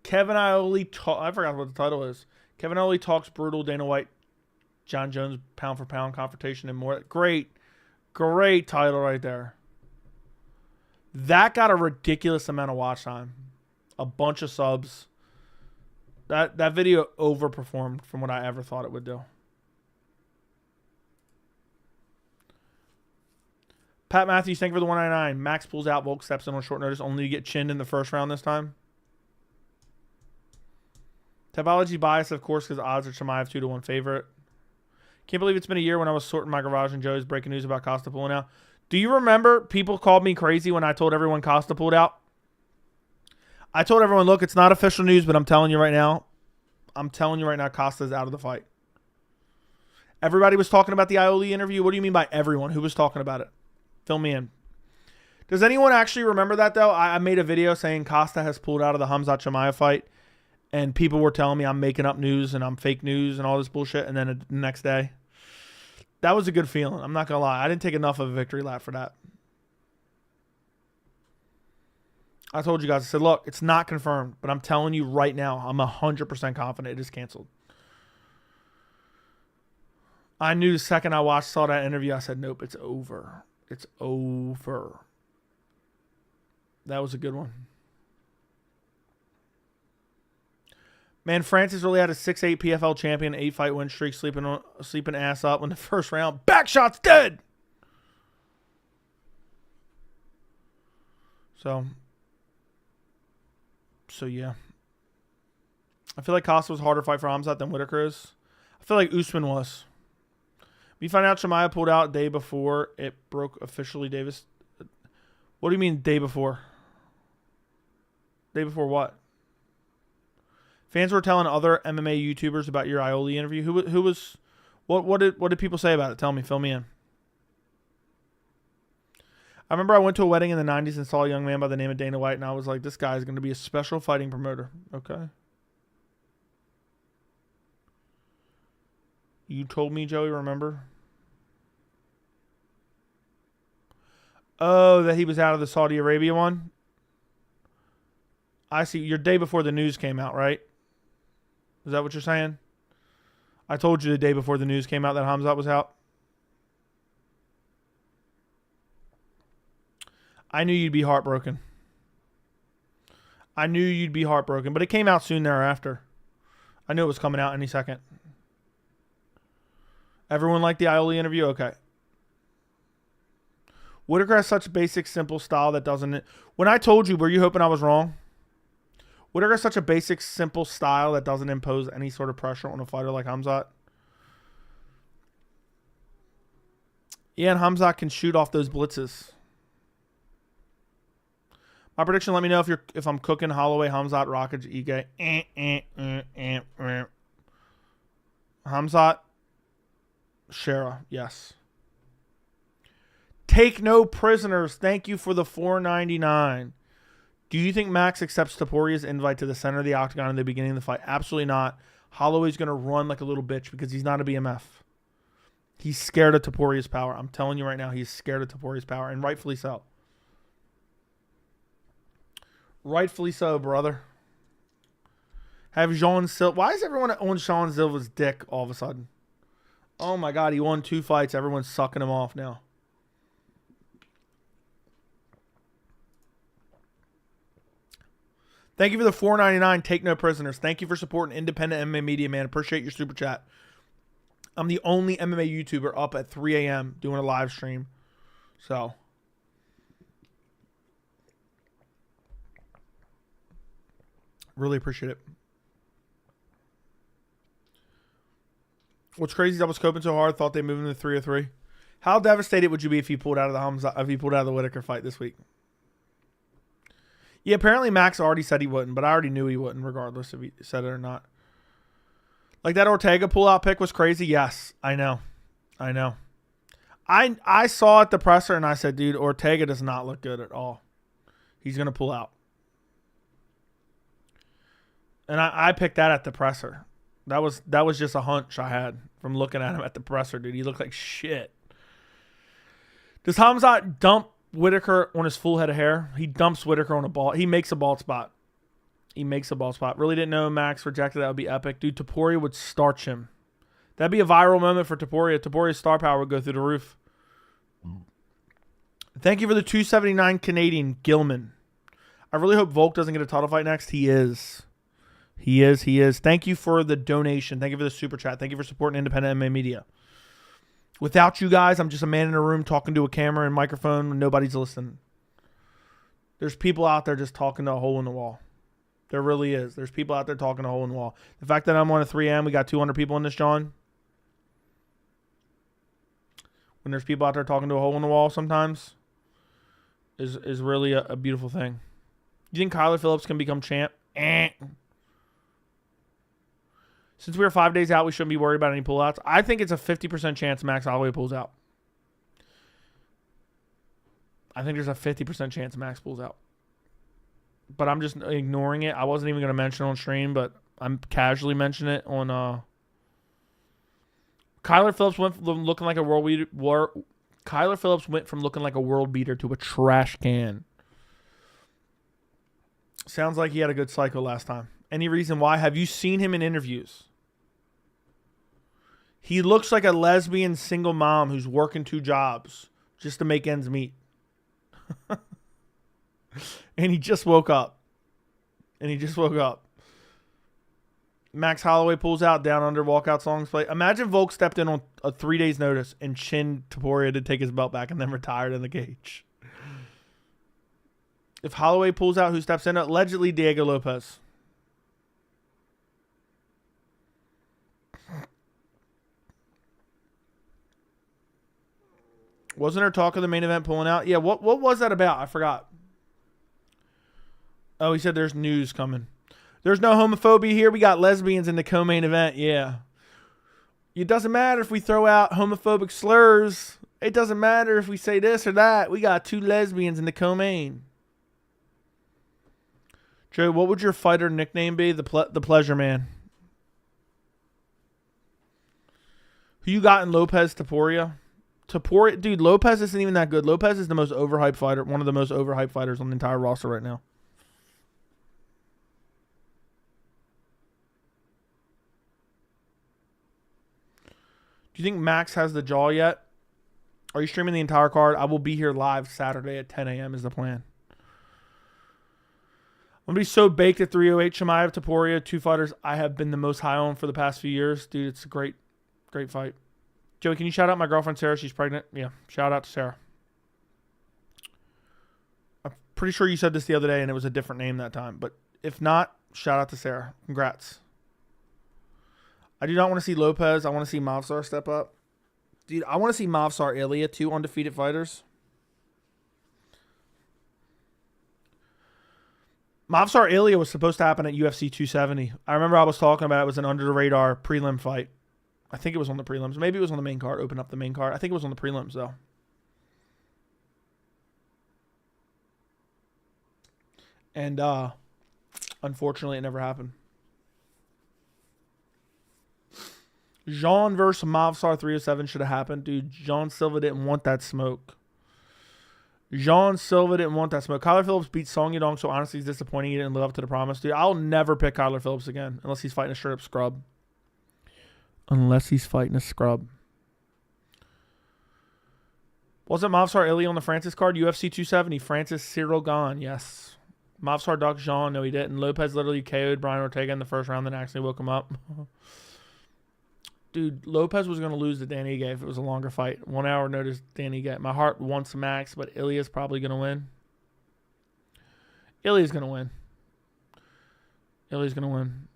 Kevin Iole, I forgot what the title is. Kevin Iole talks brutal Dana White, John Jones pound for pound confrontation and more. Great title right there. That got a ridiculous amount of watch time. A bunch of subs. That video overperformed from what I ever thought it would do. Pat Matthews, thank you for the 199. Max pulls out, Volk steps in on short notice, only to get chinned in the first round this time. Typology bias, of course, because odds are Chimaev 2-1 favorite. Can't believe it's been a year when I was sorting my garage and Joe's breaking news about Costa pulling out. Do you remember people called me crazy when I told everyone Costa pulled out? I told everyone, look, it's not official news, but I'm telling you right now, Costa's out of the fight. Everybody was talking about the Iole interview. What do you mean by everyone? Who was talking about it? Fill me in. Does anyone actually remember that, though? I made a video saying Costa has pulled out of the Khamzat Chimaev fight, and people were telling me I'm making up news and I'm fake news and all this bullshit, and then the next day. That was a good feeling. I'm not going to lie. I didn't take enough of a victory lap for that. I told you guys, I said, look, it's not confirmed, but I'm telling you right now, I'm 100% confident it is canceled. I knew the second I saw that interview, I said, nope, it's over. It's over. That was a good one. Man, Francis really had a 6-8 PFL champion, 8-fight win streak, sleeping ass up in the first round. Back shot's dead. So yeah. I feel like Costa was a harder fight for Khamzat than Whittaker is. I feel like Usman was. We find out Chimaev pulled out day before it broke officially. Davis. What do you mean day before? Day before what? Fans were telling other MMA YouTubers about your Iole interview. Who was? What did people say about it? Tell me. Fill me in. I remember I went to a wedding in the 90s and saw a young man by the name of Dana White, and I was like, this guy is going to be a special fighting promoter. Okay. You told me, Joey, remember? Oh, that he was out of the Saudi Arabia one? I see. Your day before the news came out, right? Is that what you're saying? I told you the day before the news came out that Khamzat was out. I knew you'd be heartbroken. But it came out soon thereafter. I knew it was coming out any second. Everyone liked the Iole interview? Okay. Whittaker has such a basic, simple style that doesn't... When I told you, were you hoping I was wrong? Whittaker has such a basic, simple style that doesn't impose any sort of pressure on a fighter like Khamzat. Yeah, and Khamzat can shoot off those blitzes. My prediction, let me know if I'm cooking Holloway, Khamzat, Rockage, Ige. Khamzat, Shera, yes. Take no prisoners. Thank you for the $4.99. Do you think Max accepts Topuria's invite to the center of the octagon in the beginning of the fight? Absolutely not. Holloway's going to run like a little bitch because he's not a BMF. He's scared of Topuria's power. I'm telling you right now, he's scared of Topuria's power, and rightfully so. Rightfully so, brother. Have Jean Silva. Why is everyone on Sean Silva's dick all of a sudden? Oh my God, he won 2 fights. Everyone's sucking him off now. Thank you for the $4.99. Take no prisoners. Thank you for supporting independent MMA media, man. Appreciate your super chat. I'm the only MMA YouTuber up at 3 a.m. doing a live stream. So. Really appreciate it. What's crazy is I was coping so hard, thought they moved into 303. How devastated would you be if you pulled out of the Whittaker fight this week? Yeah, apparently Max already said he wouldn't, but I already knew he wouldn't, regardless if he said it or not. Like that Ortega pullout pick was crazy. Yes, I know. I saw at the presser and I said, dude, Ortega does not look good at all. He's gonna pull out. And I picked that at the presser. That was just a hunch I had from looking at him at the presser, dude. He looked like shit. Does Khamzat dump Whittaker on his full head of hair? He dumps Whittaker on a ball. He makes a bald spot. Really didn't know Max rejected. That would be epic. Dude, Topuria would starch him. That'd be a viral moment for Topuria. Topuria's star power would go through the roof. Thank you for the 279 Canadian Gilman. I really hope Volk doesn't get a title fight next. He is. Thank you for the donation. Thank you for the super chat. Thank you for supporting independent MMA media. Without you guys, I'm just a man in a room talking to a camera and microphone and nobody's listening. There's people out there just talking to a hole in the wall. There really is. There's people out there talking to a hole in the wall. The fact that I'm on a 3M, we got 200 people in this, John. When there's people out there talking to a hole in the wall sometimes is really a beautiful thing. Do you think Kyler Phillips can become champ? Since we were 5 days out, we shouldn't be worried about any pullouts. I think it's a 50% chance Max Holloway pulls out. I think there's a 50% chance Max pulls out. But I'm just ignoring it. I wasn't even going to mention it on stream, but I'm casually mentioning it on... Kyler Phillips went from looking like a world beater. Kyler Phillips went from looking like a world beater to a trash can. Sounds like he had a good cycle last time. Any reason why? Have you seen him in interviews? He looks like a lesbian single mom who's working 2 jobs just to make ends meet. And he just woke up. Max Holloway pulls out, down under, walkout songs play. Imagine Volk stepped in on a 3 days notice and chinned Topuria to take his belt back and then retired in the cage. If Holloway pulls out, who steps in? Allegedly Diego Lopez. Wasn't there talk of the main event pulling out? Yeah, what was that about? I forgot. Oh, he said there's news coming. There's no homophobia here. We got lesbians in the co-main event. Yeah. It doesn't matter if we throw out homophobic slurs. It doesn't matter if we say this or that. We got 2 lesbians in the co-main. Joe, what would your fighter nickname be? The Pleasure Man. Who you got in Lopez Topuria? Dude, Lopez isn't even that good. Lopez is the most overhyped fighter, one of the most overhyped fighters on the entire roster right now. Do you think Max has the jaw yet? Are you streaming the entire card? I will be here live Saturday at 10 a.m. is the plan. I'm going to be so baked at 308. Chimaev, Topuria, 2 fighters I have been the most high on for the past few years. Dude, it's a great fight. Joey, can you shout out my girlfriend Sarah? She's pregnant. Yeah, shout out to Sarah. I'm pretty sure you said this the other day and it was a different name that time. But if not, shout out to Sarah. Congrats. I do not want to see Lopez. I want to see Movsar step up. Dude, I want to see Movsar Ilia, 2 undefeated fighters. Movsar Ilia was supposed to happen at UFC 270. I remember I was talking about it. It was an under-the-radar prelim fight. I think it was on the prelims. Maybe it was on the main card. Open up the main card. I think it was on the prelims, though. And unfortunately, it never happened. Jean versus Movsar 307 should have happened. Dude, Jean Silva didn't want that smoke. Kyler Phillips beat Song Yadong, so honestly, he's disappointing. He didn't live up to the promise. Dude, I'll never pick Kyler Phillips again unless he's fighting a straight-up scrub. Wasn't Movsar Ilia on the Francis card? UFC 270. Francis Cyril gone. Yes. Movsar Doc Jean. No, he didn't. Lopez literally KO'd Brian Ortega in the first round, then accidentally woke him up. Dude, Lopez was going to lose to Dan Ige if it was a longer fight. 1 hour notice, Dan Ige. My heart wants Max, but Ilia's probably going to win. Ilia's going to win.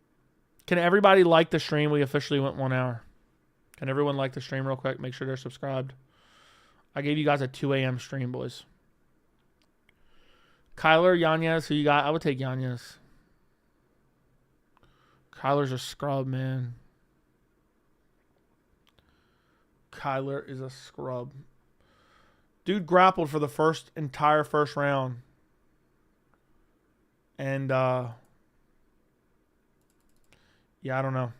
Can everybody like the stream? We officially went 1 hour. Can everyone like the stream real quick? Make sure they're subscribed. I gave you guys a 2 a.m. stream, boys. Kyler, Yanez, who you got? I would take Yanez. Kyler's a scrub, man. Kyler is a scrub. Dude grappled for the entire first round. And, yeah, I don't know.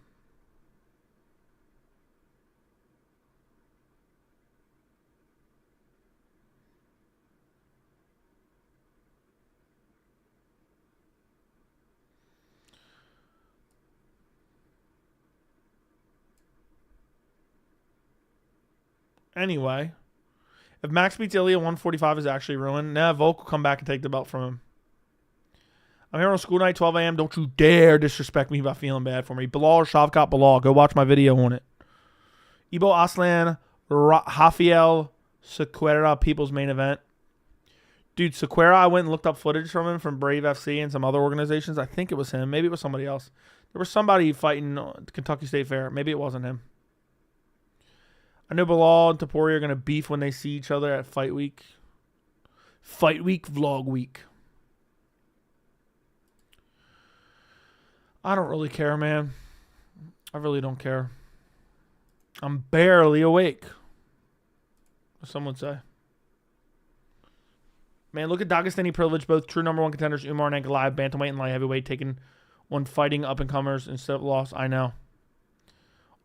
Anyway, if Max beats Ilia, 145 is actually ruined. Nah, Volk will come back and take the belt from him. I'm here on school night, 12 a.m. Don't you dare disrespect me by feeling bad for me. Bilal or Shavkat Bilal. Go watch my video on it. Ibo Aslan, Rafael Sequeira, People's Main Event. Dude, Sequeira, I went and looked up footage from him from Brave FC and some other organizations. I think it was him. Maybe it was somebody else. There was somebody fighting Kentucky State Fair. Maybe it wasn't him. I know Bilal and Topuria are going to beef when they see each other at Fight Week. Fight Week, Vlog Week. I don't really care, man. I really don't care. I'm barely awake, as some would say. Man, look at Dagestani privilege. Both true number one contenders, Umar and Ankalaev, bantamweight and light heavyweight, taking one fighting up-and-comers instead of loss. I know.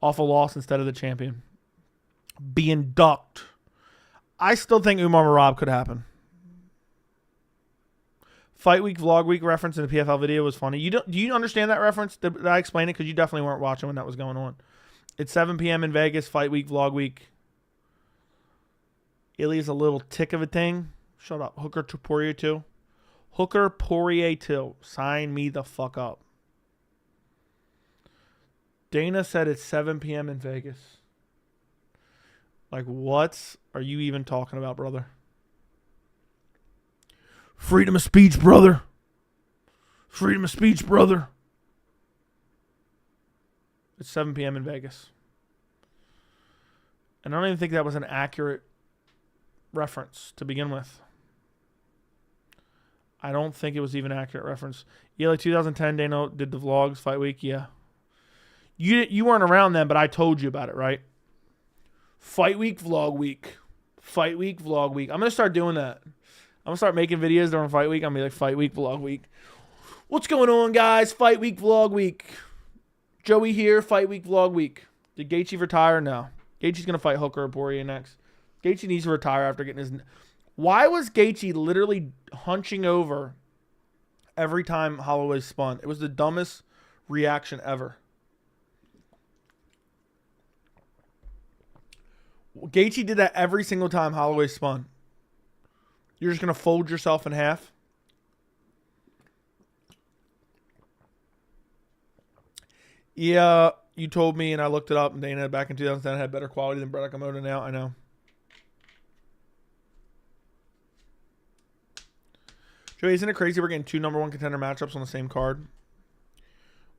Awful loss instead of the champion. Being ducked. I still think Umar Marab could happen. Fight Week, Vlog Week reference in the PFL video was funny. Do you understand that reference? Did I explain it? Because you definitely weren't watching when that was going on. It's 7 p.m. in Vegas. Fight Week, Vlog Week. Ilia's a little tick of a thing. Shut up. Hooker Topuria 2. Hooker Poirier 2. Sign me the fuck up. Dana said it's 7 p.m. in Vegas. Like, what are you even talking about, brother? Freedom of speech, brother. Freedom of speech, brother. It's 7 p.m. in Vegas. And I don't even think that was an accurate reference to begin with. I don't think it was even an accurate reference. Yeah, like 2010, Dana did the vlogs, Fight Week, yeah. You weren't around then, but I told you about it, right? Fight Week, Vlog Week. Fight Week, Vlog Week. I'm going to start doing that. I'm going to start making videos during Fight Week. I'm going to be like, Fight Week, Vlog Week. What's going on, guys? Fight Week, Vlog Week. Joey here, Fight Week, Vlog Week. Did Gaethje retire? No. Gaethje's going to fight Hooker or Poirier next. Gaethje needs to retire after getting his... Why was Gaethje literally hunching over every time Holloway spun? It was the dumbest reaction ever. Gaethje did that every single time Holloway spun. You're just going to fold yourself in half. Yeah, you told me and I looked it up, and Dana back in 2010 had better quality than Brett Okamoto now. I know. Joey, isn't it crazy we're getting two number one contender matchups on the same card?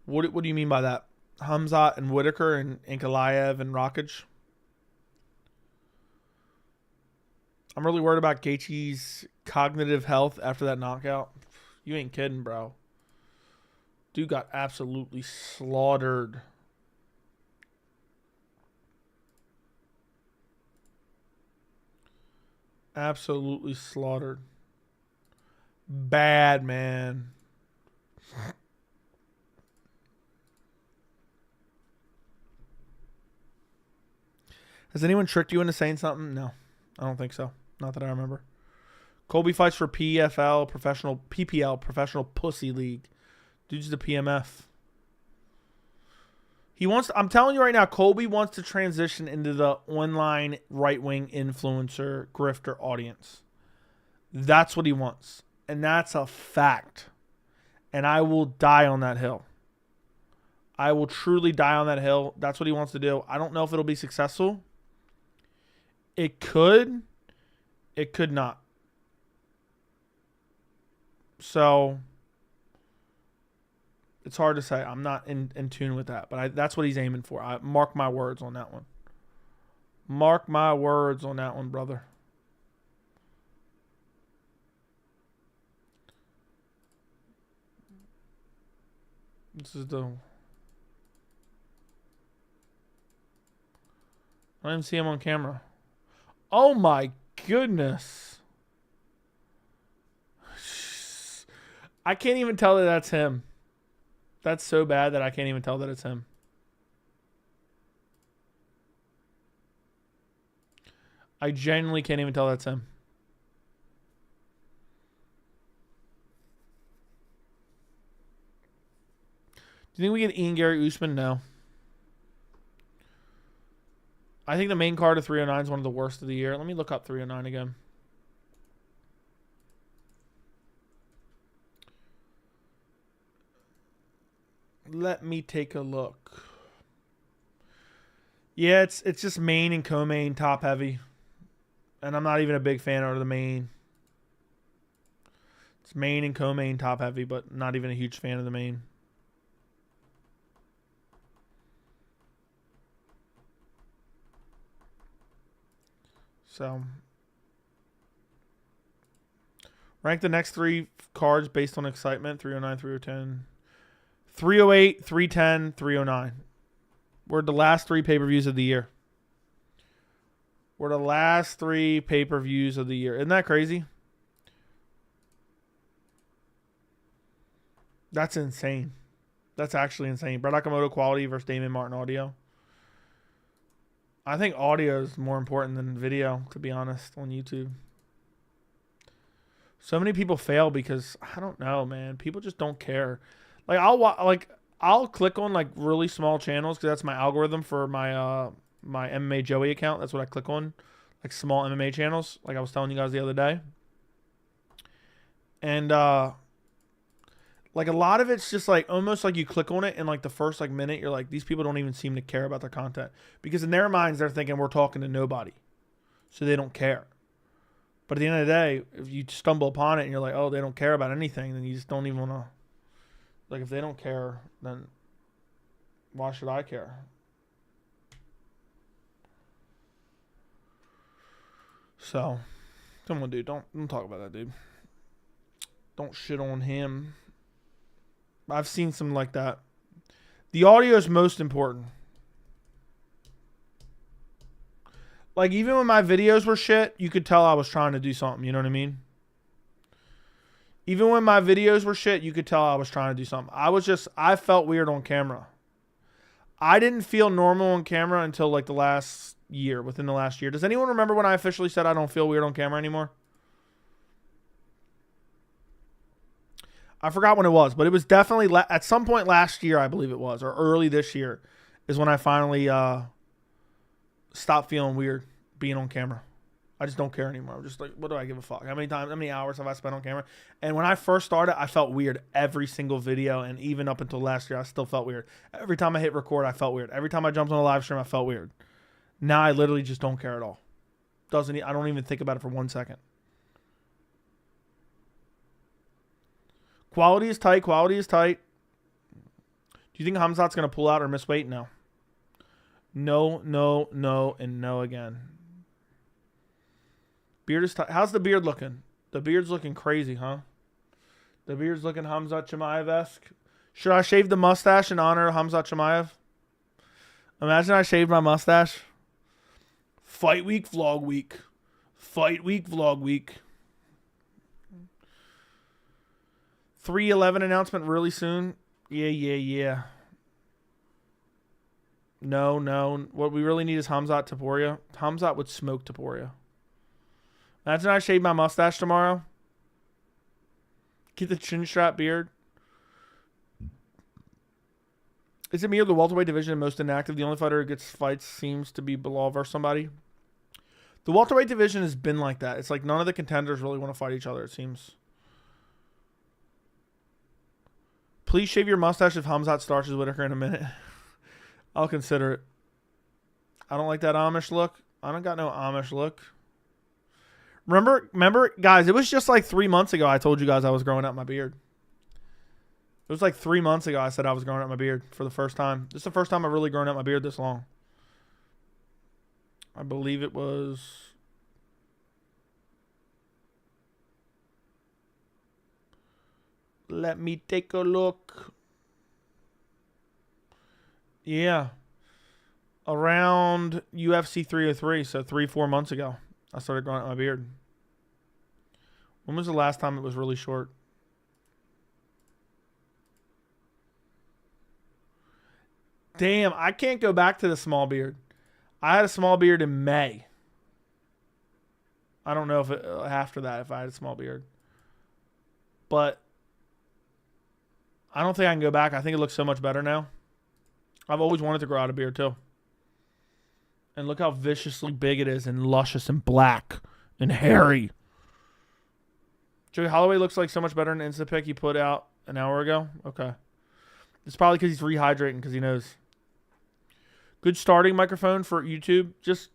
What do you mean by that? Khamzat and Whittaker and Ankalaev and Rakic? I'm really worried about Gaethje's cognitive health after that knockout. You ain't kidding, bro. Dude got absolutely slaughtered. Absolutely slaughtered. Bad, man. Has anyone tricked you into saying something? No, I don't think so. Not that I remember. Colby fights for PFL, PPL, Professional Pussy League. Dude's the PMF. He wants. I'm telling you right now, Colby wants to transition into the online right-wing influencer grifter audience. That's what he wants. And that's a fact. And I will die on that hill. I will truly die on that hill. That's what he wants to do. I don't know if it'll be successful. It could. It could not. So, it's hard to say. I'm not in tune with that. But that's what he's aiming for. I mark my words on that one. Mark my words on that one, brother. This is the... I don't even see him on camera. Oh my goodness. I can't even tell that that's him. That's so bad that I can't even tell that it's him. I genuinely can't even tell that's him. Do you think we get Ian Gary Usman? No. I think the main card of 309 is one of the worst of the year. Let me look up 309 again. Let me take a look. Yeah, it's just main and co-main top heavy. And I'm not even a big fan of the main. It's main and co-main top heavy, but not even a huge fan of the main. So, rank the next 3 cards based on excitement. 309, 310, 308, 310, 309. We're the last 3 pay-per-views of the year. We're the last 3 pay-per-views of the year. Isn't that crazy? That's insane. That's actually insane. Brett Okamoto quality versus Damon Martin audio. I think audio is more important than video, to be honest, on YouTube. So many people fail because I don't know, man. People just don't care. Like I'll click on like really small channels because that's my algorithm for my my MMA Joey account. That's what I click on, like small MMA channels. Like I was telling you guys the other day. And like a lot of it's just like almost like you click on it and like the first like minute you're like, these people don't even seem to care about their content, because in their minds they're thinking we're talking to nobody, so they don't care. But at the end of the day, if you stumble upon it and you're like, oh, they don't care about anything, then you just don't even want to. Like if they don't care, then why should I care? So, come on, dude, don't talk about that, dude. Don't shit on him. I've seen some like that. The audio is most important. Like, even when my videos were shit, you could tell I was trying to do something. You know what I mean? Even when my videos were shit, you could tell I was trying to do something. I felt weird on camera. I didn't feel normal on camera until like the last year, within the last year. Does anyone remember when I officially said I don't feel weird on camera anymore? I forgot when it was, but it was definitely at some point last year, I believe it was, or early this year, is when I finally stopped feeling weird being on camera. I just don't care anymore. I'm just like, what do I give a fuck? How many hours have I spent on camera? And when I first started, I felt weird every single video, and even up until last year, I still felt weird. Every time I hit record, I felt weird. Every time I jumped on a live stream, I felt weird. Now I literally just don't care at all. I don't even think about it for 1 second. Quality is tight. Quality is tight. Do you think Khamzat's going to pull out or miss weight? No. No, no, no, and no again. Beard is tight. How's the beard looking? The beard's looking crazy, huh? The beard's looking Khamzat Chimaev-esque. Should I shave the mustache in honor of Khamzat Chimaev? Imagine I shaved my mustache. Fight week, vlog week. Fight week, vlog week. 3/11 announcement really soon. Yeah. No. What we really need is Khamzat Topuria. Khamzat would smoke Topuria. Imagine I shave my mustache tomorrow. Get the chin strap beard. Is it me or the welterweight division most inactive? The only fighter who gets fights seems to be Bilal versus somebody. The welterweight division has been like that. It's like none of the contenders really want to fight each other, it seems. Please shave your mustache if Khamzat starches Whittaker in a minute. I'll consider it. I don't like that Amish look. I don't got no Amish look. Remember, guys, it was just like 3 months ago I told you guys I was growing out my beard. It was like 3 months ago I said I was growing out my beard for the first time. This is the first time I've really grown out my beard this long. I believe it was... Let me take a look. Yeah. Around UFC 303, so 3-4 months ago, I started growing out my beard. When was the last time it was really short? Damn, I can't go back to the small beard. I had a small beard in May. I don't know if after that, if I had a small beard. But I don't think I can go back. I think it looks so much better now. I've always wanted to grow out a beard too. And look how viciously big it is and luscious and black and hairy. Joey Holloway looks like so much better in the Insta pic he put out an hour ago. Okay. It's probably because he's rehydrating because he knows. Good starting microphone for YouTube. Just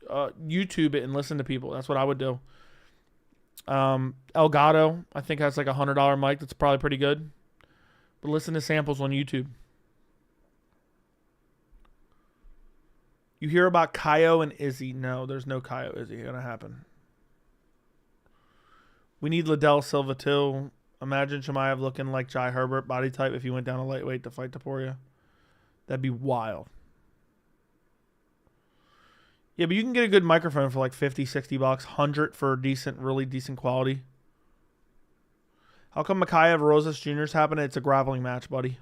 YouTube it and listen to people. That's what I would do. Elgato, I think, has like a $100 mic that's probably pretty good. But listen to samples on YouTube. You hear about Kaio and Izzy. No, there's no Kaio Izzy going to happen. We need Liddell Silva too. Imagine Chimaev looking like Jai Herbert body type if he went down a lightweight to fight Topuria. That'd be wild. Yeah, but you can get a good microphone for like 50, 60 bucks, 100 for decent, really decent quality. How come Makayev Rosas Jr.'s happening? It's a grappling match, buddy.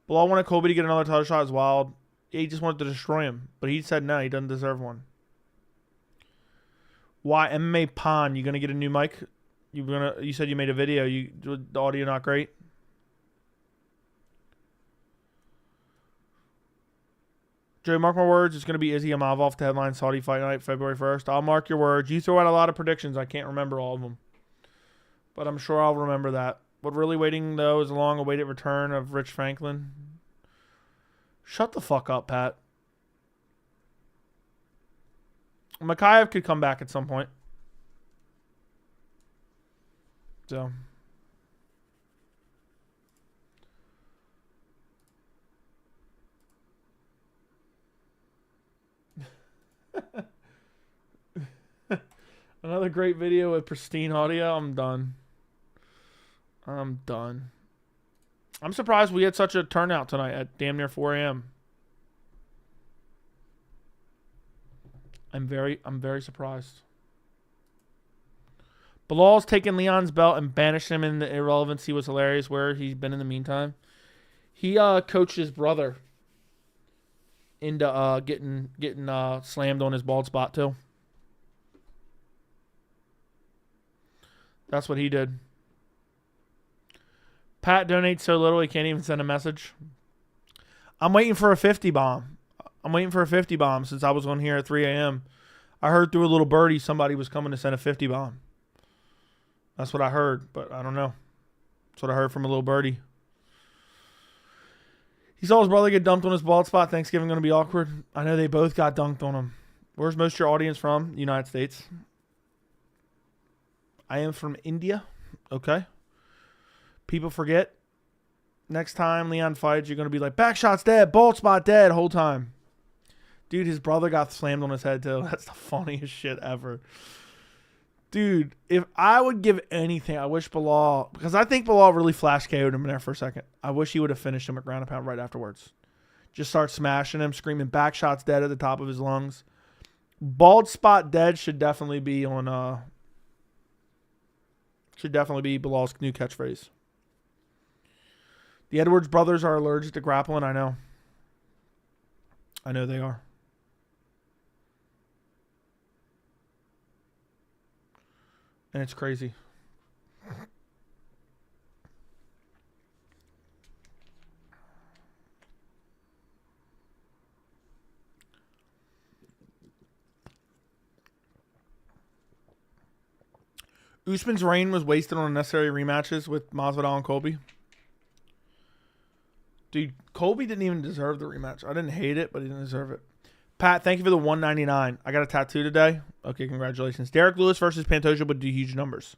Bilal wanted Colby to get another title shot as wild. He just wanted to destroy him, but he said no, he doesn't deserve one. Why MMA Pond? You gonna get a new mic? You said you made a video. The audio not great. Joey, mark my words. It's gonna be Izzy Amavov to headline Saudi Fight Night February 1st. I'll mark your words. You throw out a lot of predictions. I can't remember all of them, but I'm sure I'll remember that. What really waiting though is a long-awaited return of Rich Franklin. Shut the fuck up, Pat. Makayev could come back at some point. So. Another great video with pristine audio. I'm done. I'm surprised we had such a turnout tonight at damn near 4 a.m. I'm very surprised. Bilal's taken Leon's belt and banished him in the irrelevancy was hilarious. Where he's been in the meantime. He coached his brother into getting slammed on his bald spot too. That's what he did. Pat donates so little he can't even send a message. I'm waiting for a 50 bomb. Since I was on here at 3 a.m. I heard through a little birdie somebody was coming to send a 50 bomb. That's what I heard, but I don't know. That's what I heard from a little birdie. He saw his brother get dumped on his bald spot. Thanksgiving going to be awkward. I know they both got dunked on him. Where's most of your audience from? United States. I am from India. Okay. People forget. Next time Leon fights, you're going to be like, back shot's dead, bald spot dead, whole time. Dude, his brother got slammed on his head, too. That's the funniest shit ever. Dude, if I would give anything, I wish Bilal, because I think Bilal really flash KO'd him in there for a second. I wish he would have finished him at ground and pound right afterwards. Just start smashing him, screaming back shots dead at the top of his lungs. Bald spot dead should definitely be on, should definitely be Bilal's new catchphrase. The Edwards brothers are allergic to grappling. I know. I know they are. And it's crazy. Usman's reign was wasted on unnecessary rematches with Masvidal and Colby. Dude, Colby didn't even deserve the rematch. I didn't hate it, but he didn't deserve it. Pat, thank you for the $199. I got a tattoo today. Okay, congratulations. Derek Lewis versus Pantoja would do huge numbers.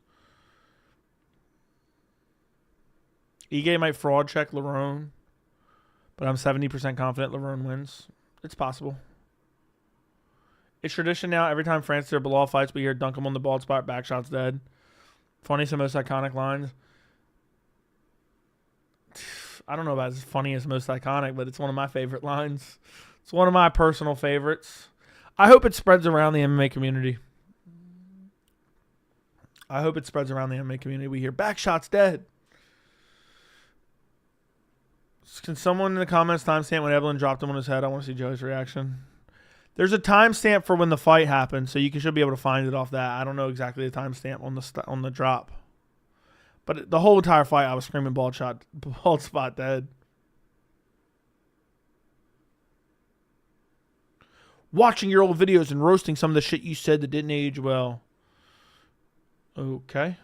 Ige might fraud check Lerone, but I'm 70% confident Lerone wins. It's possible. It's tradition now. Every time Francis or Bilal fights, we hear dunk him on the bald spot, back shots dead. Funniest and most iconic lines. I don't know about as funny as most iconic, but it's one of my favorite lines. It's one of my personal favorites. I hope it spreads around the MMA community. We hear back shots dead. Can someone in the comments timestamp when Evelyn dropped him on his head? I want to see Joe's reaction. There's a timestamp for when the fight happened, so you should be able to find it off that. I don't know exactly the timestamp on the drop. But the whole entire fight, I was screaming bald spot dead. watching your old videos and roasting some of the shit you said that didn't age well. Okay.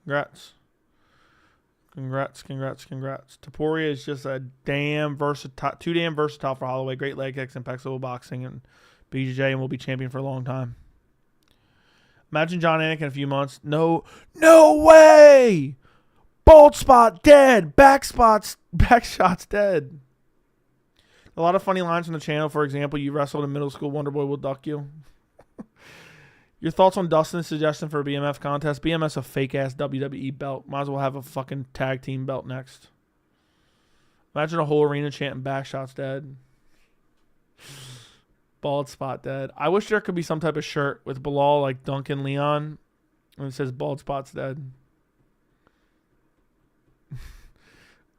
Congrats. Topuria is just a damn versatile, too damn versatile for Holloway. Great leg kicks and impeccable boxing and BJJ, and will be champion for a long time. Imagine John Anik in a few months. No way! Bald spot dead. Back shots dead. A lot of funny lines on the channel. For example, you wrestled in middle school. Wonderboy will duck you. Your thoughts on Dustin's suggestion for a BMF contest? BMF's a fake-ass WWE belt. Might as well have a fucking tag team belt next. Imagine a whole arena chanting back shots dead. Bald spot dead. I wish there could be some type of shirt with Bilal like Duncan Leon and it says bald spot's dead.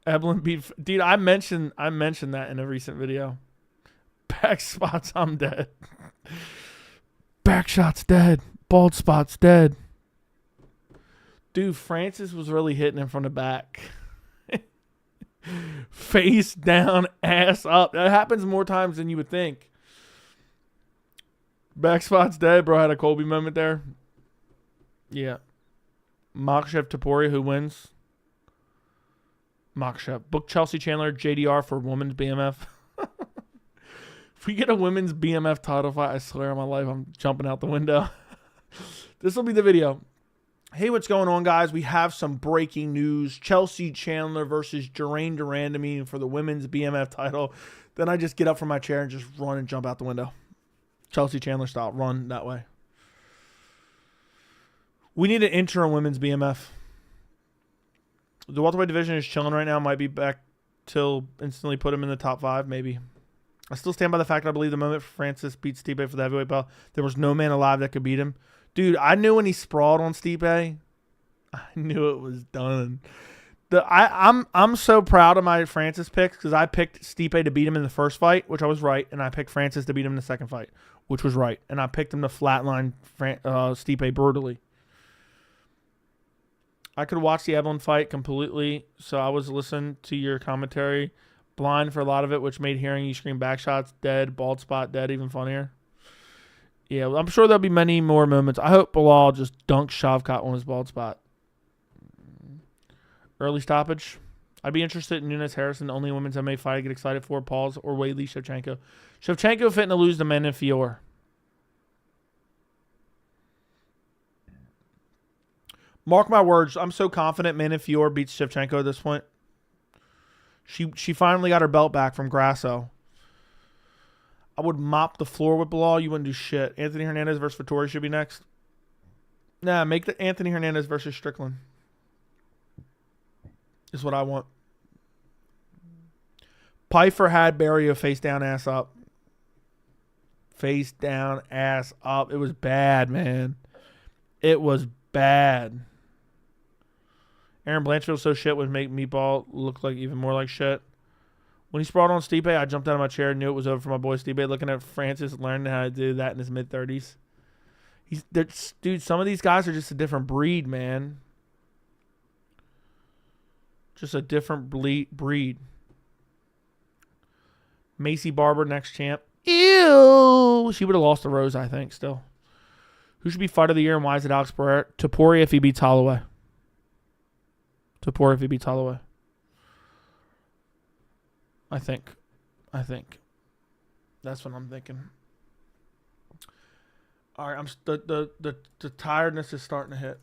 Evelyn beat... Dude, I mentioned that in a recent video. Back spots, I'm dead. Back shot's dead. Bald spot's dead. Dude, Francis was really hitting him from the back. Face down, ass up. That happens more times than you would think. Back spot's dead, bro. Had a Colby moment there. Yeah. Makhachev Topuria, who wins? Makhachev. Book Chelsea Chandler, JDR for women's BMF. If we get a women's BMF title fight, I swear on my life, I'm jumping out the window. This will be the video. Hey, what's going on, guys? We have some breaking news. Chelsea Chandler versus Jeraine Durandamy for the women's BMF title. Then I just get up from my chair and just run and jump out the window. Chelsea Chandler style. Run that way. We need an interim women's BMF. The welterweight division is chilling right now. Might be back till instantly put him in the top 5, maybe. I still stand by the fact I believe the moment Francis beat Stipe for the heavyweight belt, there was no man alive that could beat him. Dude, I knew when he sprawled on Stipe, I knew it was done. I'm so proud of my Francis picks because I picked Stipe to beat him in the first fight, which I was right, and I picked Francis to beat him in the second fight, which was right, and I picked him to flatline Stipe brutally. I could watch the Evelyn fight completely, so I was listening to your commentary blind for a lot of it, which made hearing you scream back shots dead, bald spot dead even funnier. Yeah, well, I'm sure there'll be many more moments. I hope Bilal just dunks Shavkat on his bald spot. Early stoppage. I'd be interested in Nunes Harrison, the only women's MMA fight I get excited for. Pauls or Weili Shevchenko. Shevchenko fitting to lose to Manon Fior. Mark my words. I'm so confident Manon Fior beats Shevchenko at this point. She finally got her belt back from Grasso. I would mop the floor with Bilal. You wouldn't do shit. Anthony Hernandez versus Vettori should be next. Nah, make the Anthony Hernandez versus Strickland. Is what I want. Pfeiffer had Barrio face down, ass up. Face down, ass up. It was bad, man. It was bad. Aaron Blanchfield so shit would make Meatball look like even more like shit. When he sprawled on Stipe, I jumped out of my chair and knew it was over for my boy Stipe. Looking at Francis learning how to do that in his mid-30s. Dude, some of these guys are just a different breed, man. Just a different breed. Macy Barber, next champ. Ew! She would have lost to Rose, I think, still. Who should be fight of the year and why is it Alex Pereira? Topuria if he beats Holloway. Topuria if he beats Holloway. I think. That's what I'm thinking. All right, the tiredness is starting to hit.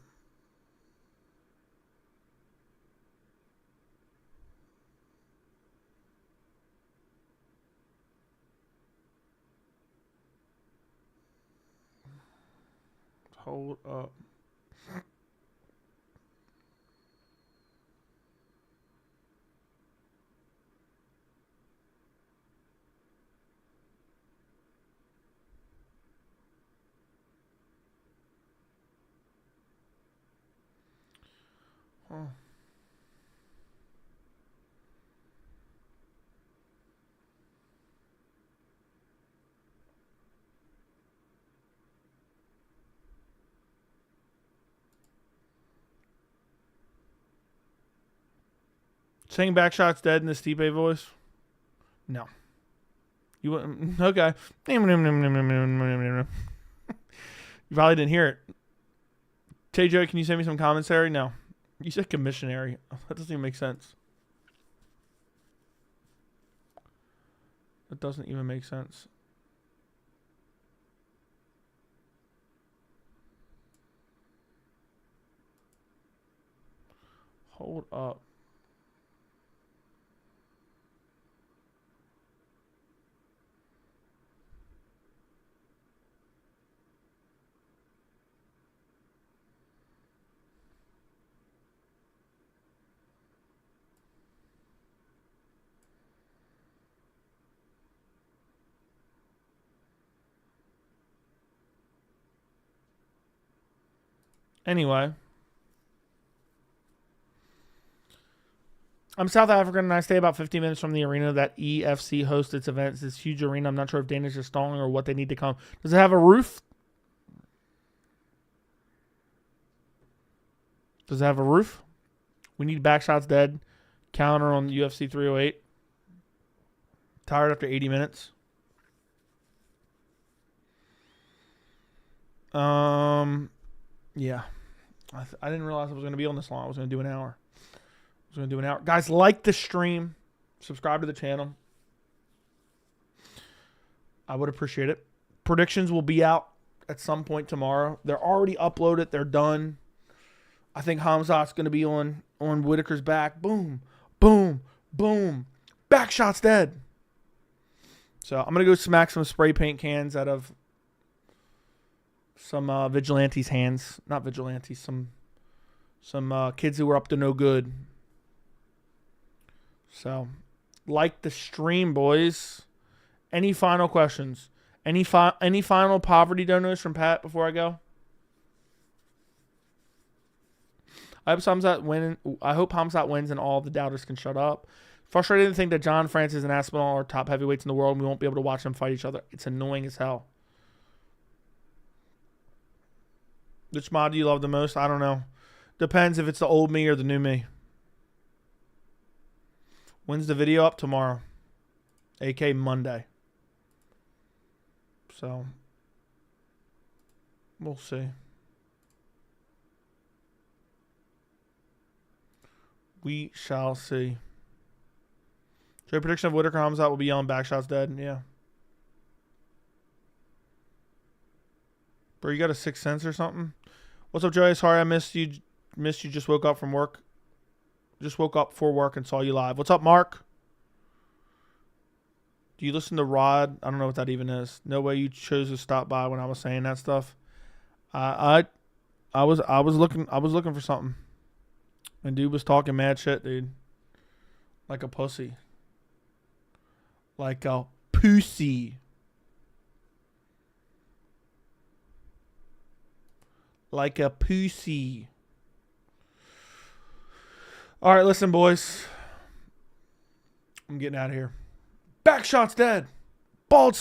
Hold up. Huh. Saying back shots dead in the Stipe voice? No. You wouldn't? Okay. You probably didn't hear it. TJ, can you send me some commentary? No. You said commissionary. That doesn't even make sense. That doesn't even make sense. Hold up. Anyway. I'm South African and I stay about 15 minutes from the arena that EFC hosts its events. This huge arena. I'm not sure if Danish is stalling or what they need to come. Does it have a roof? Does it have a roof? We need back shots dead. Counter on UFC 308. Tired after 80 minutes. Yeah. I didn't realize I was going to be on this long. I was going to do an hour. Guys, like the stream. Subscribe to the channel. I would appreciate it. Predictions will be out at some point tomorrow. They're already uploaded. They're done. I think Khamzat's going to be on Whittaker's back. Boom, boom, boom. Back shot's dead. So I'm going to go smack some spray paint cans out of some vigilantes' hands. Not vigilantes. Some kids who were up to no good. So, like the stream, boys. Any final questions? Any final poverty donos from Pat before I go? I hope Khamzat wins and all the doubters can shut up. Frustrating to think that John, Francis, and Aspinall are top heavyweights in the world and we won't be able to watch them fight each other. It's annoying as hell. Which mod do you love the most? I don't know. Depends if it's the old me or the new me. When's the video up? Tomorrow. AK Monday. So, we'll see. We shall see. Trade prediction of Whittaker Khamzat will be yelling back shots dead. Yeah. Bro, you got a sixth sense or something? What's up, Joey? Sorry I missed you. Just woke up from work. Just woke up for work and saw you live. What's up, Mark? Do you listen to Rod? I don't know what that even is. No way you chose to stop by when I was saying that stuff. I was looking for something. And dude was talking mad shit, dude. Like a pussy. Like a pussy. Like a pussy. All right, listen, boys. I'm getting out of here. Back shot's dead. Bald